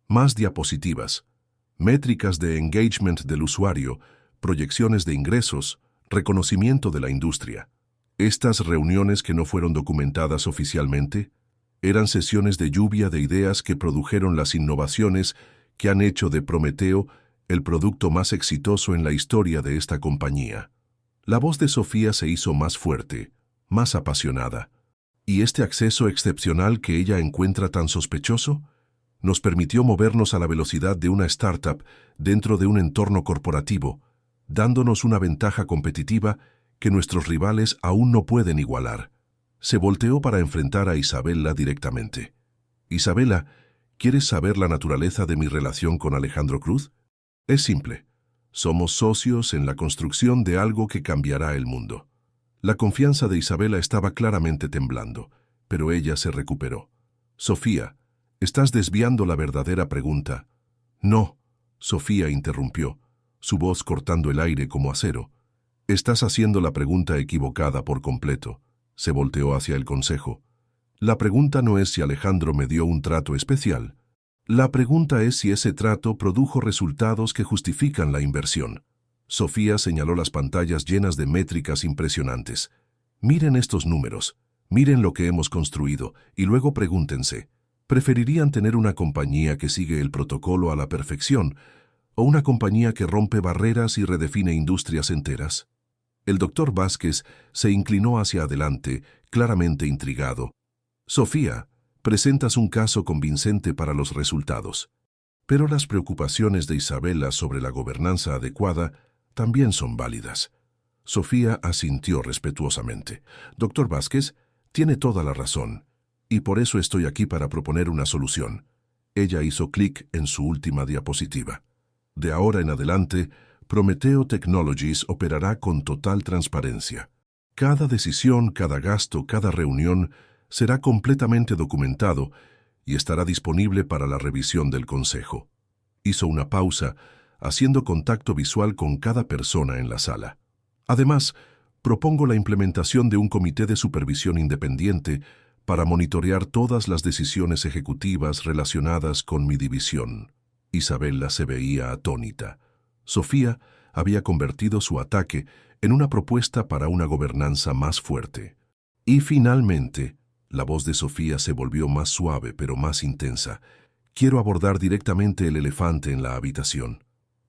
Más diapositivas, métricas de engagement del usuario, proyecciones de ingresos, reconocimiento de la industria. Estas reuniones que no fueron documentadas oficialmente eran sesiones de lluvia de ideas que produjeron las innovaciones que han hecho de Prometeo el producto más exitoso en la historia de esta compañía. La voz de Sofía se hizo más fuerte, más apasionada. ¿Y este acceso excepcional que ella encuentra tan sospechoso? Nos permitió movernos a la velocidad de una startup dentro de un entorno corporativo, dándonos una ventaja competitiva que nuestros rivales aún no pueden igualar. Se volteó para enfrentar a Isabela directamente. Isabela, ¿quieres saber la naturaleza de mi relación con Alejandro Cruz? Es simple. Somos socios en la construcción de algo que cambiará el mundo. La confianza de Isabela estaba claramente temblando, pero ella se recuperó. Sofía, estás desviando la verdadera pregunta. No, Sofía interrumpió, su voz cortando el aire como acero. Estás haciendo la pregunta equivocada por completo. Se volteó hacia el consejo. La pregunta no es si Alejandro me dio un trato especial. La pregunta es si ese trato produjo resultados que justifican la inversión. Sofía señaló las pantallas llenas de métricas impresionantes. Miren estos números, miren lo que hemos construido, y luego pregúntense, ¿preferirían tener una compañía que sigue el protocolo a la perfección o una compañía que rompe barreras y redefine industrias enteras? El doctor Vázquez se inclinó hacia adelante, claramente intrigado. Sofía, presentas un caso convincente para los resultados. Pero las preocupaciones de Isabela sobre la gobernanza adecuada también son válidas. Sofía asintió respetuosamente. Doctor Vázquez, tiene toda la razón, y por eso estoy aquí para proponer una solución. Ella hizo clic en su última diapositiva. De ahora en adelante, Prometeo Technologies operará con total transparencia. Cada decisión, cada gasto, cada reunión será completamente documentado y estará disponible para la revisión del consejo. Hizo una pausa, haciendo contacto visual con cada persona en la sala. Además, propongo la implementación de un comité de supervisión independiente para monitorear todas las decisiones ejecutivas relacionadas con mi división. Isabela se veía atónita. Sofía había convertido su ataque en una propuesta para una gobernanza más fuerte. Y finalmente, la voz de Sofía se volvió más suave pero más intensa. Quiero abordar directamente el elefante en la habitación.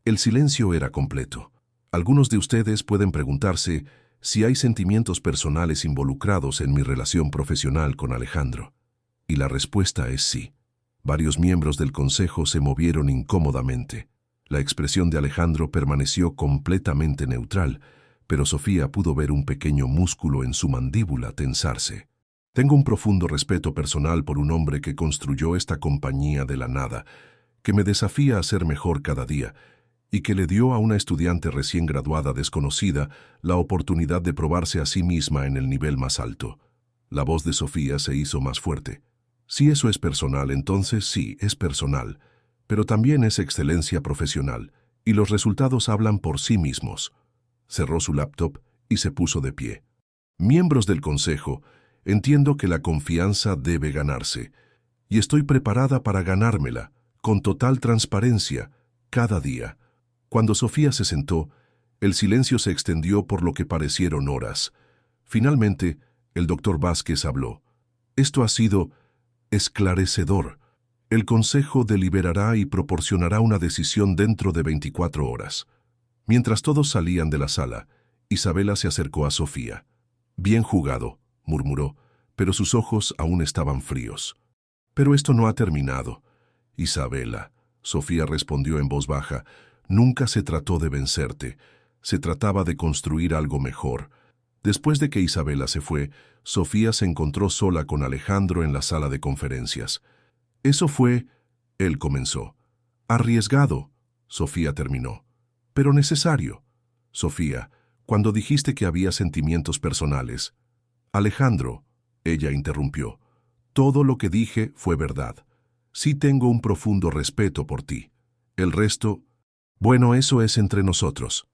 El silencio era completo. Algunos de ustedes pueden preguntarse si hay sentimientos personales involucrados en mi relación profesional con Alejandro. Y la respuesta es sí. Varios miembros del consejo se movieron incómodamente. La expresión de Alejandro permaneció completamente neutral, pero Sofía pudo ver un pequeño músculo en su mandíbula tensarse. Tengo un profundo respeto personal por un hombre que construyó esta compañía de la nada, que me desafía a ser mejor cada día, y que le dio a una estudiante recién graduada desconocida la oportunidad de probarse a sí misma en el nivel más alto. La voz de Sofía se hizo más fuerte. Si eso es personal, entonces sí, es personal, pero también es excelencia profesional, y los resultados hablan por sí mismos. Cerró su laptop y se puso de pie. Miembros del consejo, entiendo que la confianza debe ganarse, y estoy preparada para ganármela, con total transparencia, cada día. Cuando Sofía se sentó, el silencio se extendió por lo que parecieron horas. Finalmente, el doctor Vázquez habló. Esto ha sido esclarecedor. El consejo deliberará y proporcionará una decisión dentro de 24 horas. Mientras todos salían de la sala, Isabela se acercó a Sofía. Bien jugado, murmuró, pero sus ojos aún estaban fríos. Pero esto no ha terminado. Isabela, Sofía respondió en voz baja, nunca se trató de vencerte, se trataba de construir algo mejor. Después de que Isabela se fue, Sofía se encontró sola con Alejandro en la sala de conferencias. Eso fue, él comenzó. Arriesgado, Sofía terminó. Pero necesario. Sofía, cuando dijiste que había sentimientos personales. Alejandro, ella interrumpió. Todo lo que dije fue verdad. Sí tengo un profundo respeto por ti. El resto, bueno, eso es entre nosotros.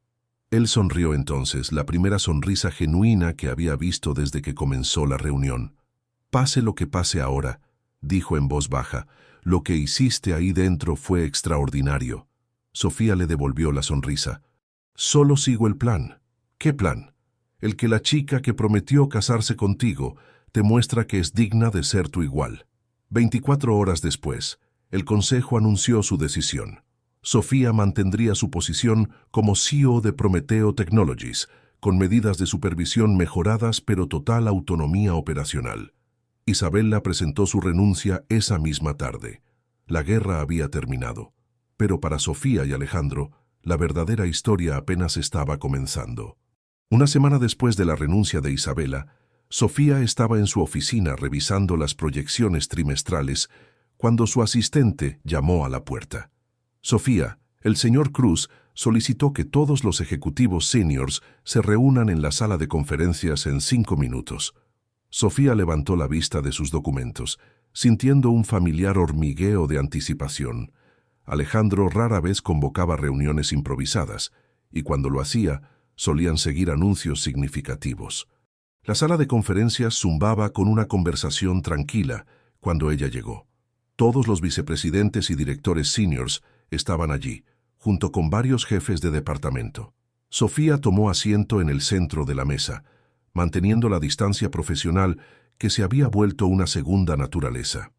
Él sonrió entonces, la primera sonrisa genuina que había visto desde que comenzó la reunión. Pase lo que pase ahora, dijo en voz baja, lo que hiciste ahí dentro fue extraordinario. Sofía le devolvió la sonrisa. Solo sigo el plan. ¿Qué plan? El que la chica que prometió casarse contigo te muestra que es digna de ser tu igual. 24 horas después, el consejo anunció su decisión. Sofía mantendría su posición como CEO de Prometeo Technologies, con medidas de supervisión mejoradas pero total autonomía operacional. Isabela presentó su renuncia esa misma tarde. La guerra había terminado, pero para Sofía y Alejandro, la verdadera historia apenas estaba comenzando. Una semana después de la renuncia de Isabela, Sofía estaba en su oficina revisando las proyecciones trimestrales cuando su asistente llamó a la puerta. Sofía, el señor Cruz solicitó que todos los ejecutivos seniors se reúnan en la sala de conferencias en 5 minutos. Sofía levantó la vista de sus documentos, sintiendo un familiar hormigueo de anticipación. Alejandro rara vez convocaba reuniones improvisadas, y cuando lo hacía, solían seguir anuncios significativos. La sala de conferencias zumbaba con una conversación tranquila cuando ella llegó. Todos los vicepresidentes y directores seniors estaban allí, junto con varios jefes de departamento. Sofía tomó asiento en el centro de la mesa, manteniendo la distancia profesional que se había vuelto una segunda naturaleza.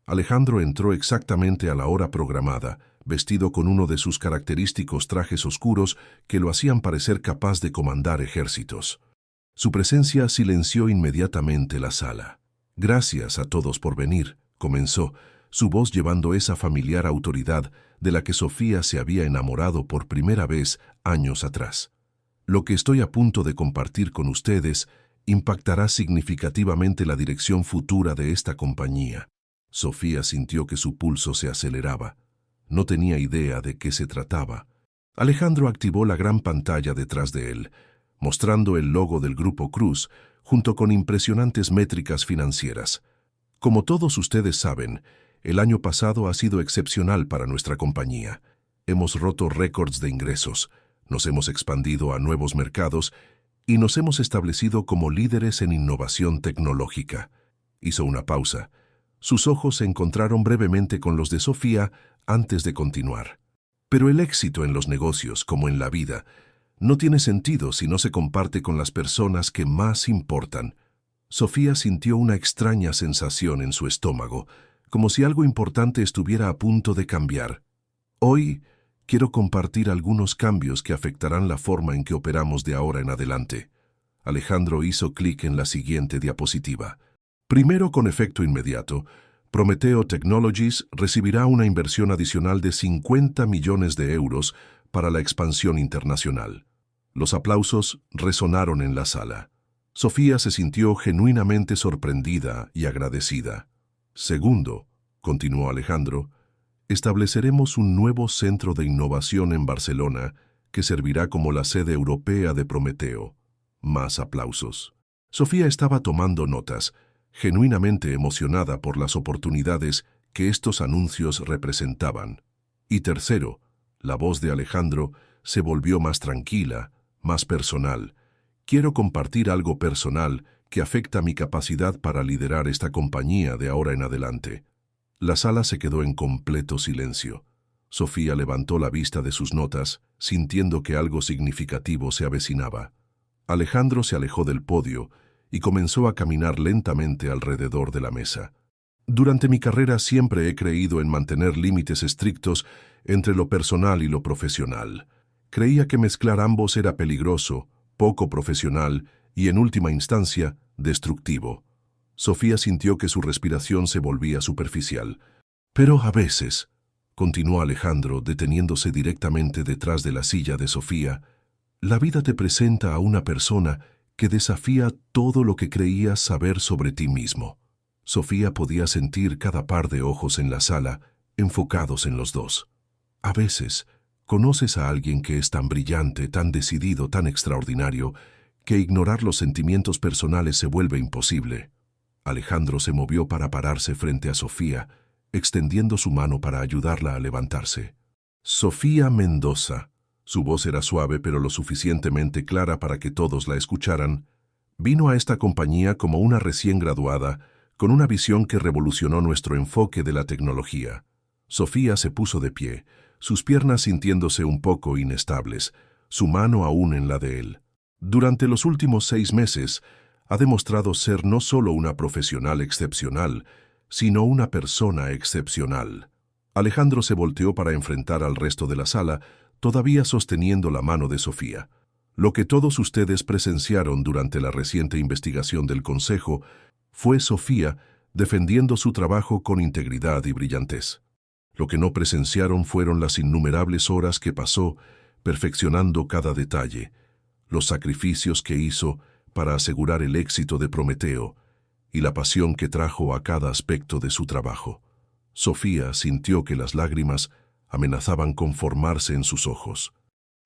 Alejandro entró exactamente a la hora programada, vestido con uno de sus característicos trajes oscuros que lo hacían parecer capaz de comandar ejércitos. Su presencia silenció inmediatamente la sala. Gracias a todos por venir, comenzó, su voz llevando esa familiar autoridad de la que Sofía se había enamorado por primera vez años atrás. Lo que estoy a punto de compartir con ustedes impactará significativamente la dirección futura de esta compañía. Sofía sintió que su pulso se aceleraba. No tenía idea de qué se trataba. Alejandro activó la gran pantalla detrás de él, mostrando el logo del Grupo Cruz, junto con impresionantes métricas financieras. Como todos ustedes saben, el año pasado ha sido excepcional para nuestra compañía. Hemos roto récords de ingresos, nos hemos expandido a nuevos mercados y nos hemos establecido como líderes en innovación tecnológica. Hizo una pausa. Sus ojos se encontraron brevemente con los de Sofía antes de continuar. Pero el éxito en los negocios, como en la vida, no tiene sentido si no se comparte con las personas que más importan. Sofía sintió una extraña sensación en su estómago, como si algo importante estuviera a punto de cambiar. Hoy quiero compartir algunos cambios que afectarán la forma en que operamos de ahora en adelante. Alejandro hizo clic en la siguiente diapositiva. Primero, con efecto inmediato, Prometeo Technologies recibirá una inversión adicional de 50 millones de euros para la expansión internacional. Los aplausos resonaron en la sala. Sofía se sintió genuinamente sorprendida y agradecida. Segundo, continuó Alejandro, estableceremos un nuevo centro de innovación en Barcelona que servirá como la sede europea de Prometeo. Más aplausos. Sofía estaba tomando notas, genuinamente emocionada por las oportunidades que estos anuncios representaban. Y tercero, la voz de Alejandro se volvió más tranquila, más personal. Quiero compartir algo personal que afecta mi capacidad para liderar esta compañía de ahora en adelante. La sala se quedó en completo silencio. Sofía levantó la vista de sus notas, sintiendo que algo significativo se avecinaba. Alejandro se alejó del podio y comenzó a caminar lentamente alrededor de la mesa. Durante mi carrera siempre he creído en mantener límites estrictos entre lo personal y lo profesional. Creía que mezclar ambos era peligroso, poco profesional y, en última instancia, destructivo. Sofía sintió que su respiración se volvía superficial. Pero a veces, continuó Alejandro, deteniéndose directamente detrás de la silla de Sofía, la vida te presenta a una persona que desafía todo lo que creías saber sobre ti mismo. Sofía podía sentir cada par de ojos en la sala, enfocados en los dos. A veces, conoces a alguien que es tan brillante, tan decidido, tan extraordinario, que ignorar los sentimientos personales se vuelve imposible. Alejandro se movió para pararse frente a Sofía, extendiendo su mano para ayudarla a levantarse. Sofía Mendoza. Su voz era suave pero lo suficientemente clara para que todos la escucharan. Vino a esta compañía como una recién graduada, con una visión que revolucionó nuestro enfoque de la tecnología. Sofía se puso de pie, sus piernas sintiéndose un poco inestables, su mano aún en la de él. Durante los últimos 6 meses, ha demostrado ser no solo una profesional excepcional, sino una persona excepcional. Alejandro se volteó para enfrentar al resto de la sala, todavía sosteniendo la mano de Sofía. Lo que todos ustedes presenciaron durante la reciente investigación del Consejo fue Sofía defendiendo su trabajo con integridad y brillantez. Lo que no presenciaron fueron las innumerables horas que pasó perfeccionando cada detalle, los sacrificios que hizo para asegurar el éxito de Prometeo y la pasión que trajo a cada aspecto de su trabajo. Sofía sintió que las lágrimas amenazaban con formarse en sus ojos.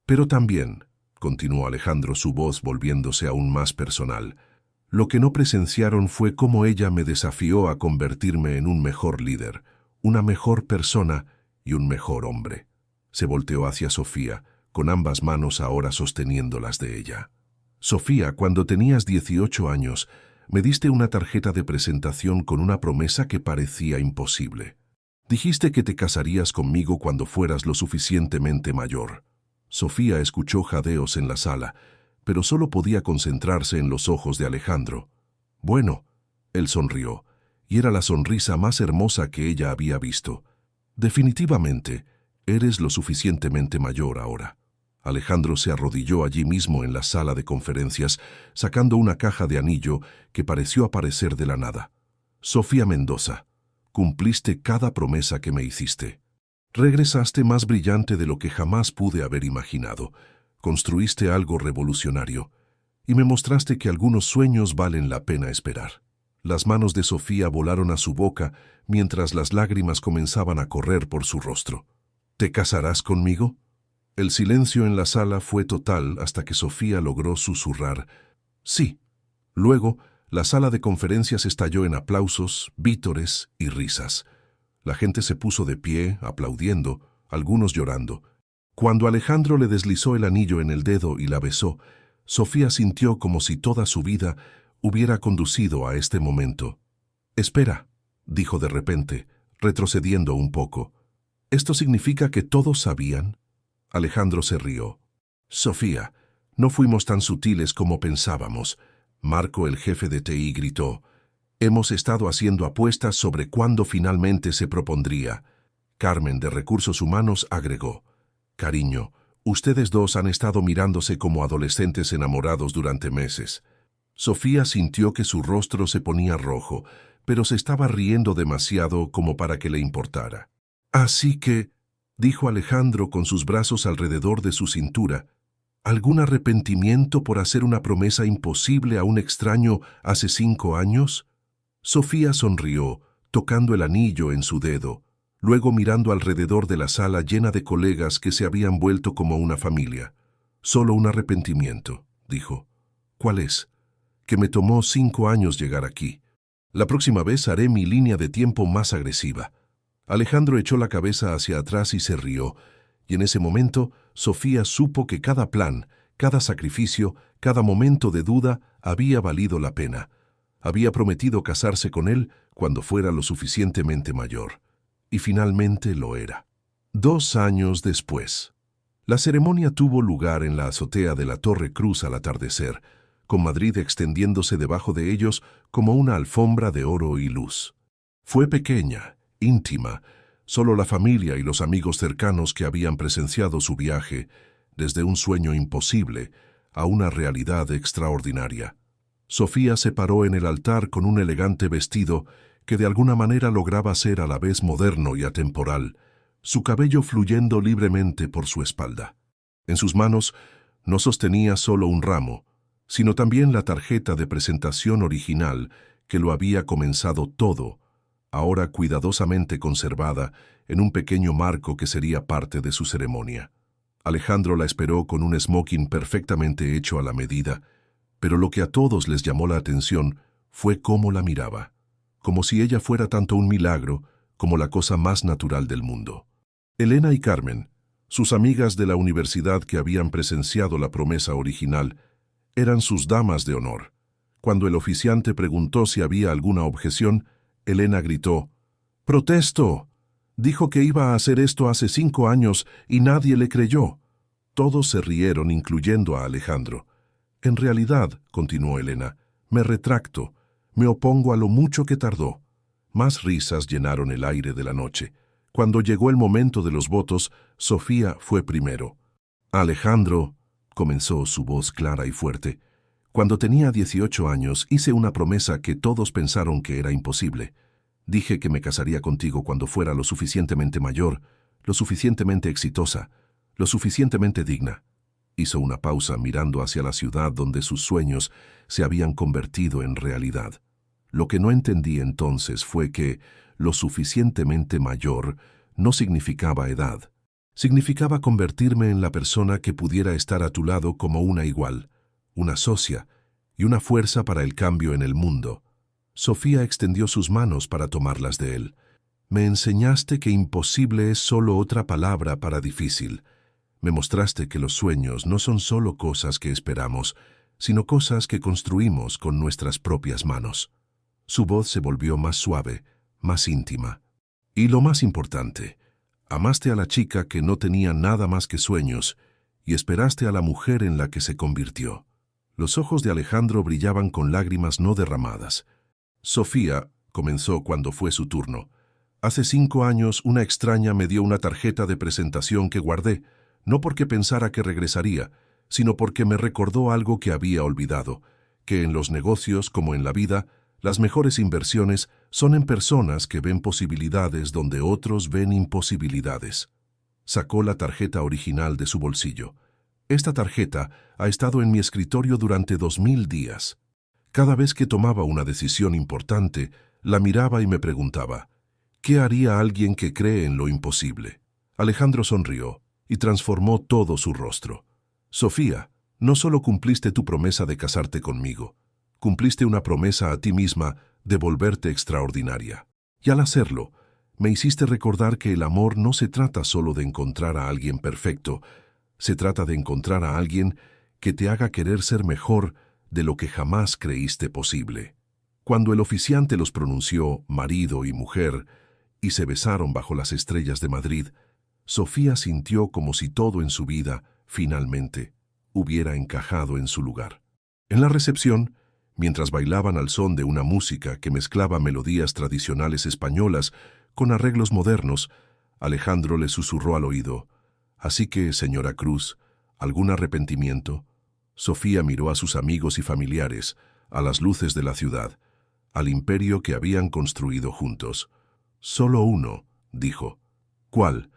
Pero también, continuó Alejandro, su voz volviéndose aún más personal, lo que no presenciaron fue cómo ella me desafió a convertirme en un mejor líder, una mejor persona y un mejor hombre. Se volteó hacia Sofía, con ambas manos ahora sosteniéndolas de ella. Sofía, cuando tenías 18 años, me diste una tarjeta de presentación con una promesa que parecía imposible. Dijiste que te casarías conmigo cuando fueras lo suficientemente mayor. Sofía escuchó jadeos en la sala, pero solo podía concentrarse en los ojos de Alejandro. Bueno, él sonrió, y era la sonrisa más hermosa que ella había visto. Definitivamente, eres lo suficientemente mayor ahora. Alejandro se arrodilló allí mismo en la sala de conferencias, sacando una caja de anillo que pareció aparecer de la nada. Sofía Mendoza, cumpliste cada promesa que me hiciste. Regresaste más brillante de lo que jamás pude haber imaginado. Construiste algo revolucionario y me mostraste que algunos sueños valen la pena esperar. Las manos de Sofía volaron a su boca mientras las lágrimas comenzaban a correr por su rostro. ¿Te casarás conmigo? El silencio en la sala fue total hasta que Sofía logró susurrar «Sí». Luego, la sala de conferencias estalló en aplausos, vítores y risas. La gente se puso de pie, aplaudiendo, algunos llorando. Cuando Alejandro le deslizó el anillo en el dedo y la besó, Sofía sintió como si toda su vida hubiera conducido a este momento. «Espera», dijo de repente, retrocediendo un poco. «¿Esto significa que todos sabían?» Alejandro se rió. «Sofía, no fuimos tan sutiles como pensábamos». Marco, el jefe de TI, gritó. «Hemos estado haciendo apuestas sobre cuándo finalmente se propondría». Carmen, de Recursos Humanos, agregó. «Cariño, ustedes dos han estado mirándose como adolescentes enamorados durante meses». Sofía sintió que su rostro se ponía rojo, pero se estaba riendo demasiado como para que le importara. Así que, dijo Alejandro con sus brazos alrededor de su cintura, ¿algún arrepentimiento por hacer una promesa imposible a un extraño hace 5 años? Sofía sonrió, tocando el anillo en su dedo, luego mirando alrededor de la sala llena de colegas que se habían vuelto como una familia. Solo un arrepentimiento, dijo. ¿Cuál es? Que me tomó 5 años llegar aquí. La próxima vez haré mi línea de tiempo más agresiva. Alejandro echó la cabeza hacia atrás y se rió, y en ese momento Sofía supo que cada plan, cada sacrificio, cada momento de duda había valido la pena. Había prometido casarse con él cuando fuera lo suficientemente mayor. Y finalmente lo era. 2 años después. La ceremonia tuvo lugar en la azotea de la Torre Cruz al atardecer, con Madrid extendiéndose debajo de ellos como una alfombra de oro y luz. Fue pequeña, íntima, solo la familia y los amigos cercanos que habían presenciado su viaje, desde un sueño imposible a una realidad extraordinaria. Sofía se paró en el altar con un elegante vestido que de alguna manera lograba ser a la vez moderno y atemporal, su cabello fluyendo libremente por su espalda. En sus manos no sostenía solo un ramo, sino también la tarjeta de presentación original que lo había comenzado todo, ahora cuidadosamente conservada en un pequeño marco que sería parte de su ceremonia. Alejandro la esperó con un smoking perfectamente hecho a la medida, pero lo que a todos les llamó la atención fue cómo la miraba, como si ella fuera tanto un milagro como la cosa más natural del mundo. Elena y Carmen, sus amigas de la universidad que habían presenciado la promesa original, eran sus damas de honor. Cuando el oficiante preguntó si había alguna objeción, Elena gritó, «¡Protesto! Dijo que iba a hacer esto hace 5 años y nadie le creyó». Todos se rieron, incluyendo a Alejandro. «En realidad», continuó Elena, «me retracto. Me opongo a lo mucho que tardó». Más risas llenaron el aire de la noche. Cuando llegó el momento de los votos, Sofía fue primero. «Alejandro», comenzó su voz clara y fuerte, «cuando tenía 18 años hice una promesa que todos pensaron que era imposible. Dije que me casaría contigo cuando fuera lo suficientemente mayor, lo suficientemente exitosa, lo suficientemente digna». Hizo una pausa mirando hacia la ciudad donde sus sueños se habían convertido en realidad. Lo que no entendí entonces fue que lo suficientemente mayor no significaba edad. Significaba convertirme en la persona que pudiera estar a tu lado como una igual, una socia y una fuerza para el cambio en el mundo. Sofía extendió sus manos para tomarlas de él. «Me enseñaste que imposible es solo otra palabra para difícil. Me mostraste que los sueños no son solo cosas que esperamos, sino cosas que construimos con nuestras propias manos». Su voz se volvió más suave, más íntima. «Y lo más importante, amaste a la chica que no tenía nada más que sueños y esperaste a la mujer en la que se convirtió». Los ojos de Alejandro brillaban con lágrimas no derramadas. «Sofía», comenzó cuando fue su turno, «hace 5 años una extraña me dio una tarjeta de presentación que guardé, no porque pensara que regresaría, sino porque me recordó algo que había olvidado, que en los negocios como en la vida, las mejores inversiones son en personas que ven posibilidades donde otros ven imposibilidades». Sacó la tarjeta original de su bolsillo. «Esta tarjeta ha estado en mi escritorio durante 2000 días. Cada vez que tomaba una decisión importante, la miraba y me preguntaba, ¿qué haría alguien que cree en lo imposible?». Alejandro sonrió y transformó todo su rostro. «Sofía, no solo cumpliste tu promesa de casarte conmigo, cumpliste una promesa a ti misma de volverte extraordinaria. Y al hacerlo, me hiciste recordar que el amor no se trata solo de encontrar a alguien perfecto, se trata de encontrar a alguien que te haga querer ser mejor de lo que jamás creíste posible». Cuando el oficiante los pronunció marido y mujer y se besaron bajo las estrellas de Madrid, Sofía sintió como si todo en su vida, finalmente, hubiera encajado en su lugar. En la recepción, mientras bailaban al son de una música que mezclaba melodías tradicionales españolas con arreglos modernos, Alejandro le susurró al oído, «Así que, señora Cruz, ¿algún arrepentimiento?». Sofía miró a sus amigos y familiares, a las luces de la ciudad. al imperio que habían construido juntos. «Solo uno», dijo. «¿Cuál?»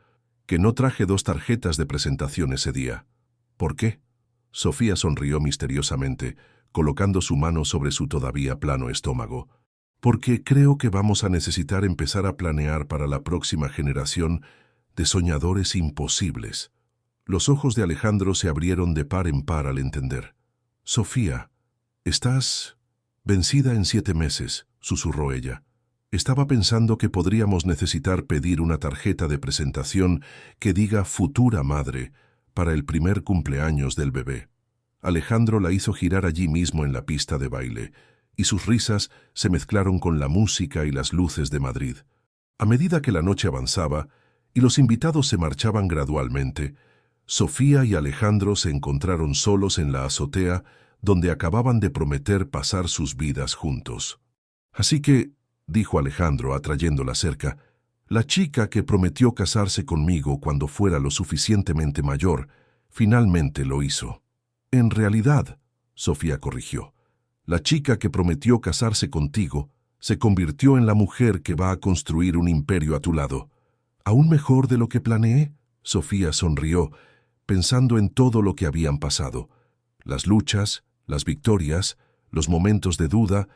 «Que no traje 2 tarjetas de presentación ese día». «¿Por qué?» Sofía sonrió misteriosamente, colocando su mano sobre su todavía plano estómago. «Porque creo que vamos a necesitar empezar a planear para la próxima generación de soñadores imposibles». Los ojos de Alejandro se abrieron de par en par al entender. «Sofía, estás vencida en 7 meses», susurró ella. «Estaba pensando que podríamos necesitar pedir una tarjeta de presentación que diga futura madre para el primer cumpleaños del bebé». Alejandro la hizo girar allí mismo en la pista de baile, y sus risas se mezclaron con la música y las luces de Madrid. A medida que la noche avanzaba y los invitados se marchaban gradualmente, Sofía y Alejandro se encontraron solos en la azotea donde acababan de prometer pasar sus vidas juntos. «Así que», dijo Alejandro atrayéndola cerca, «la chica que prometió casarse conmigo cuando fuera lo suficientemente mayor, finalmente lo hizo». «En realidad», Sofía corrigió, «la chica que prometió casarse contigo se convirtió en la mujer que va a construir un imperio a tu lado». «¿Aún mejor de lo que planeé?», Sofía sonrió, pensando en todo lo que habían pasado. Las luchas, las victorias, los momentos de duda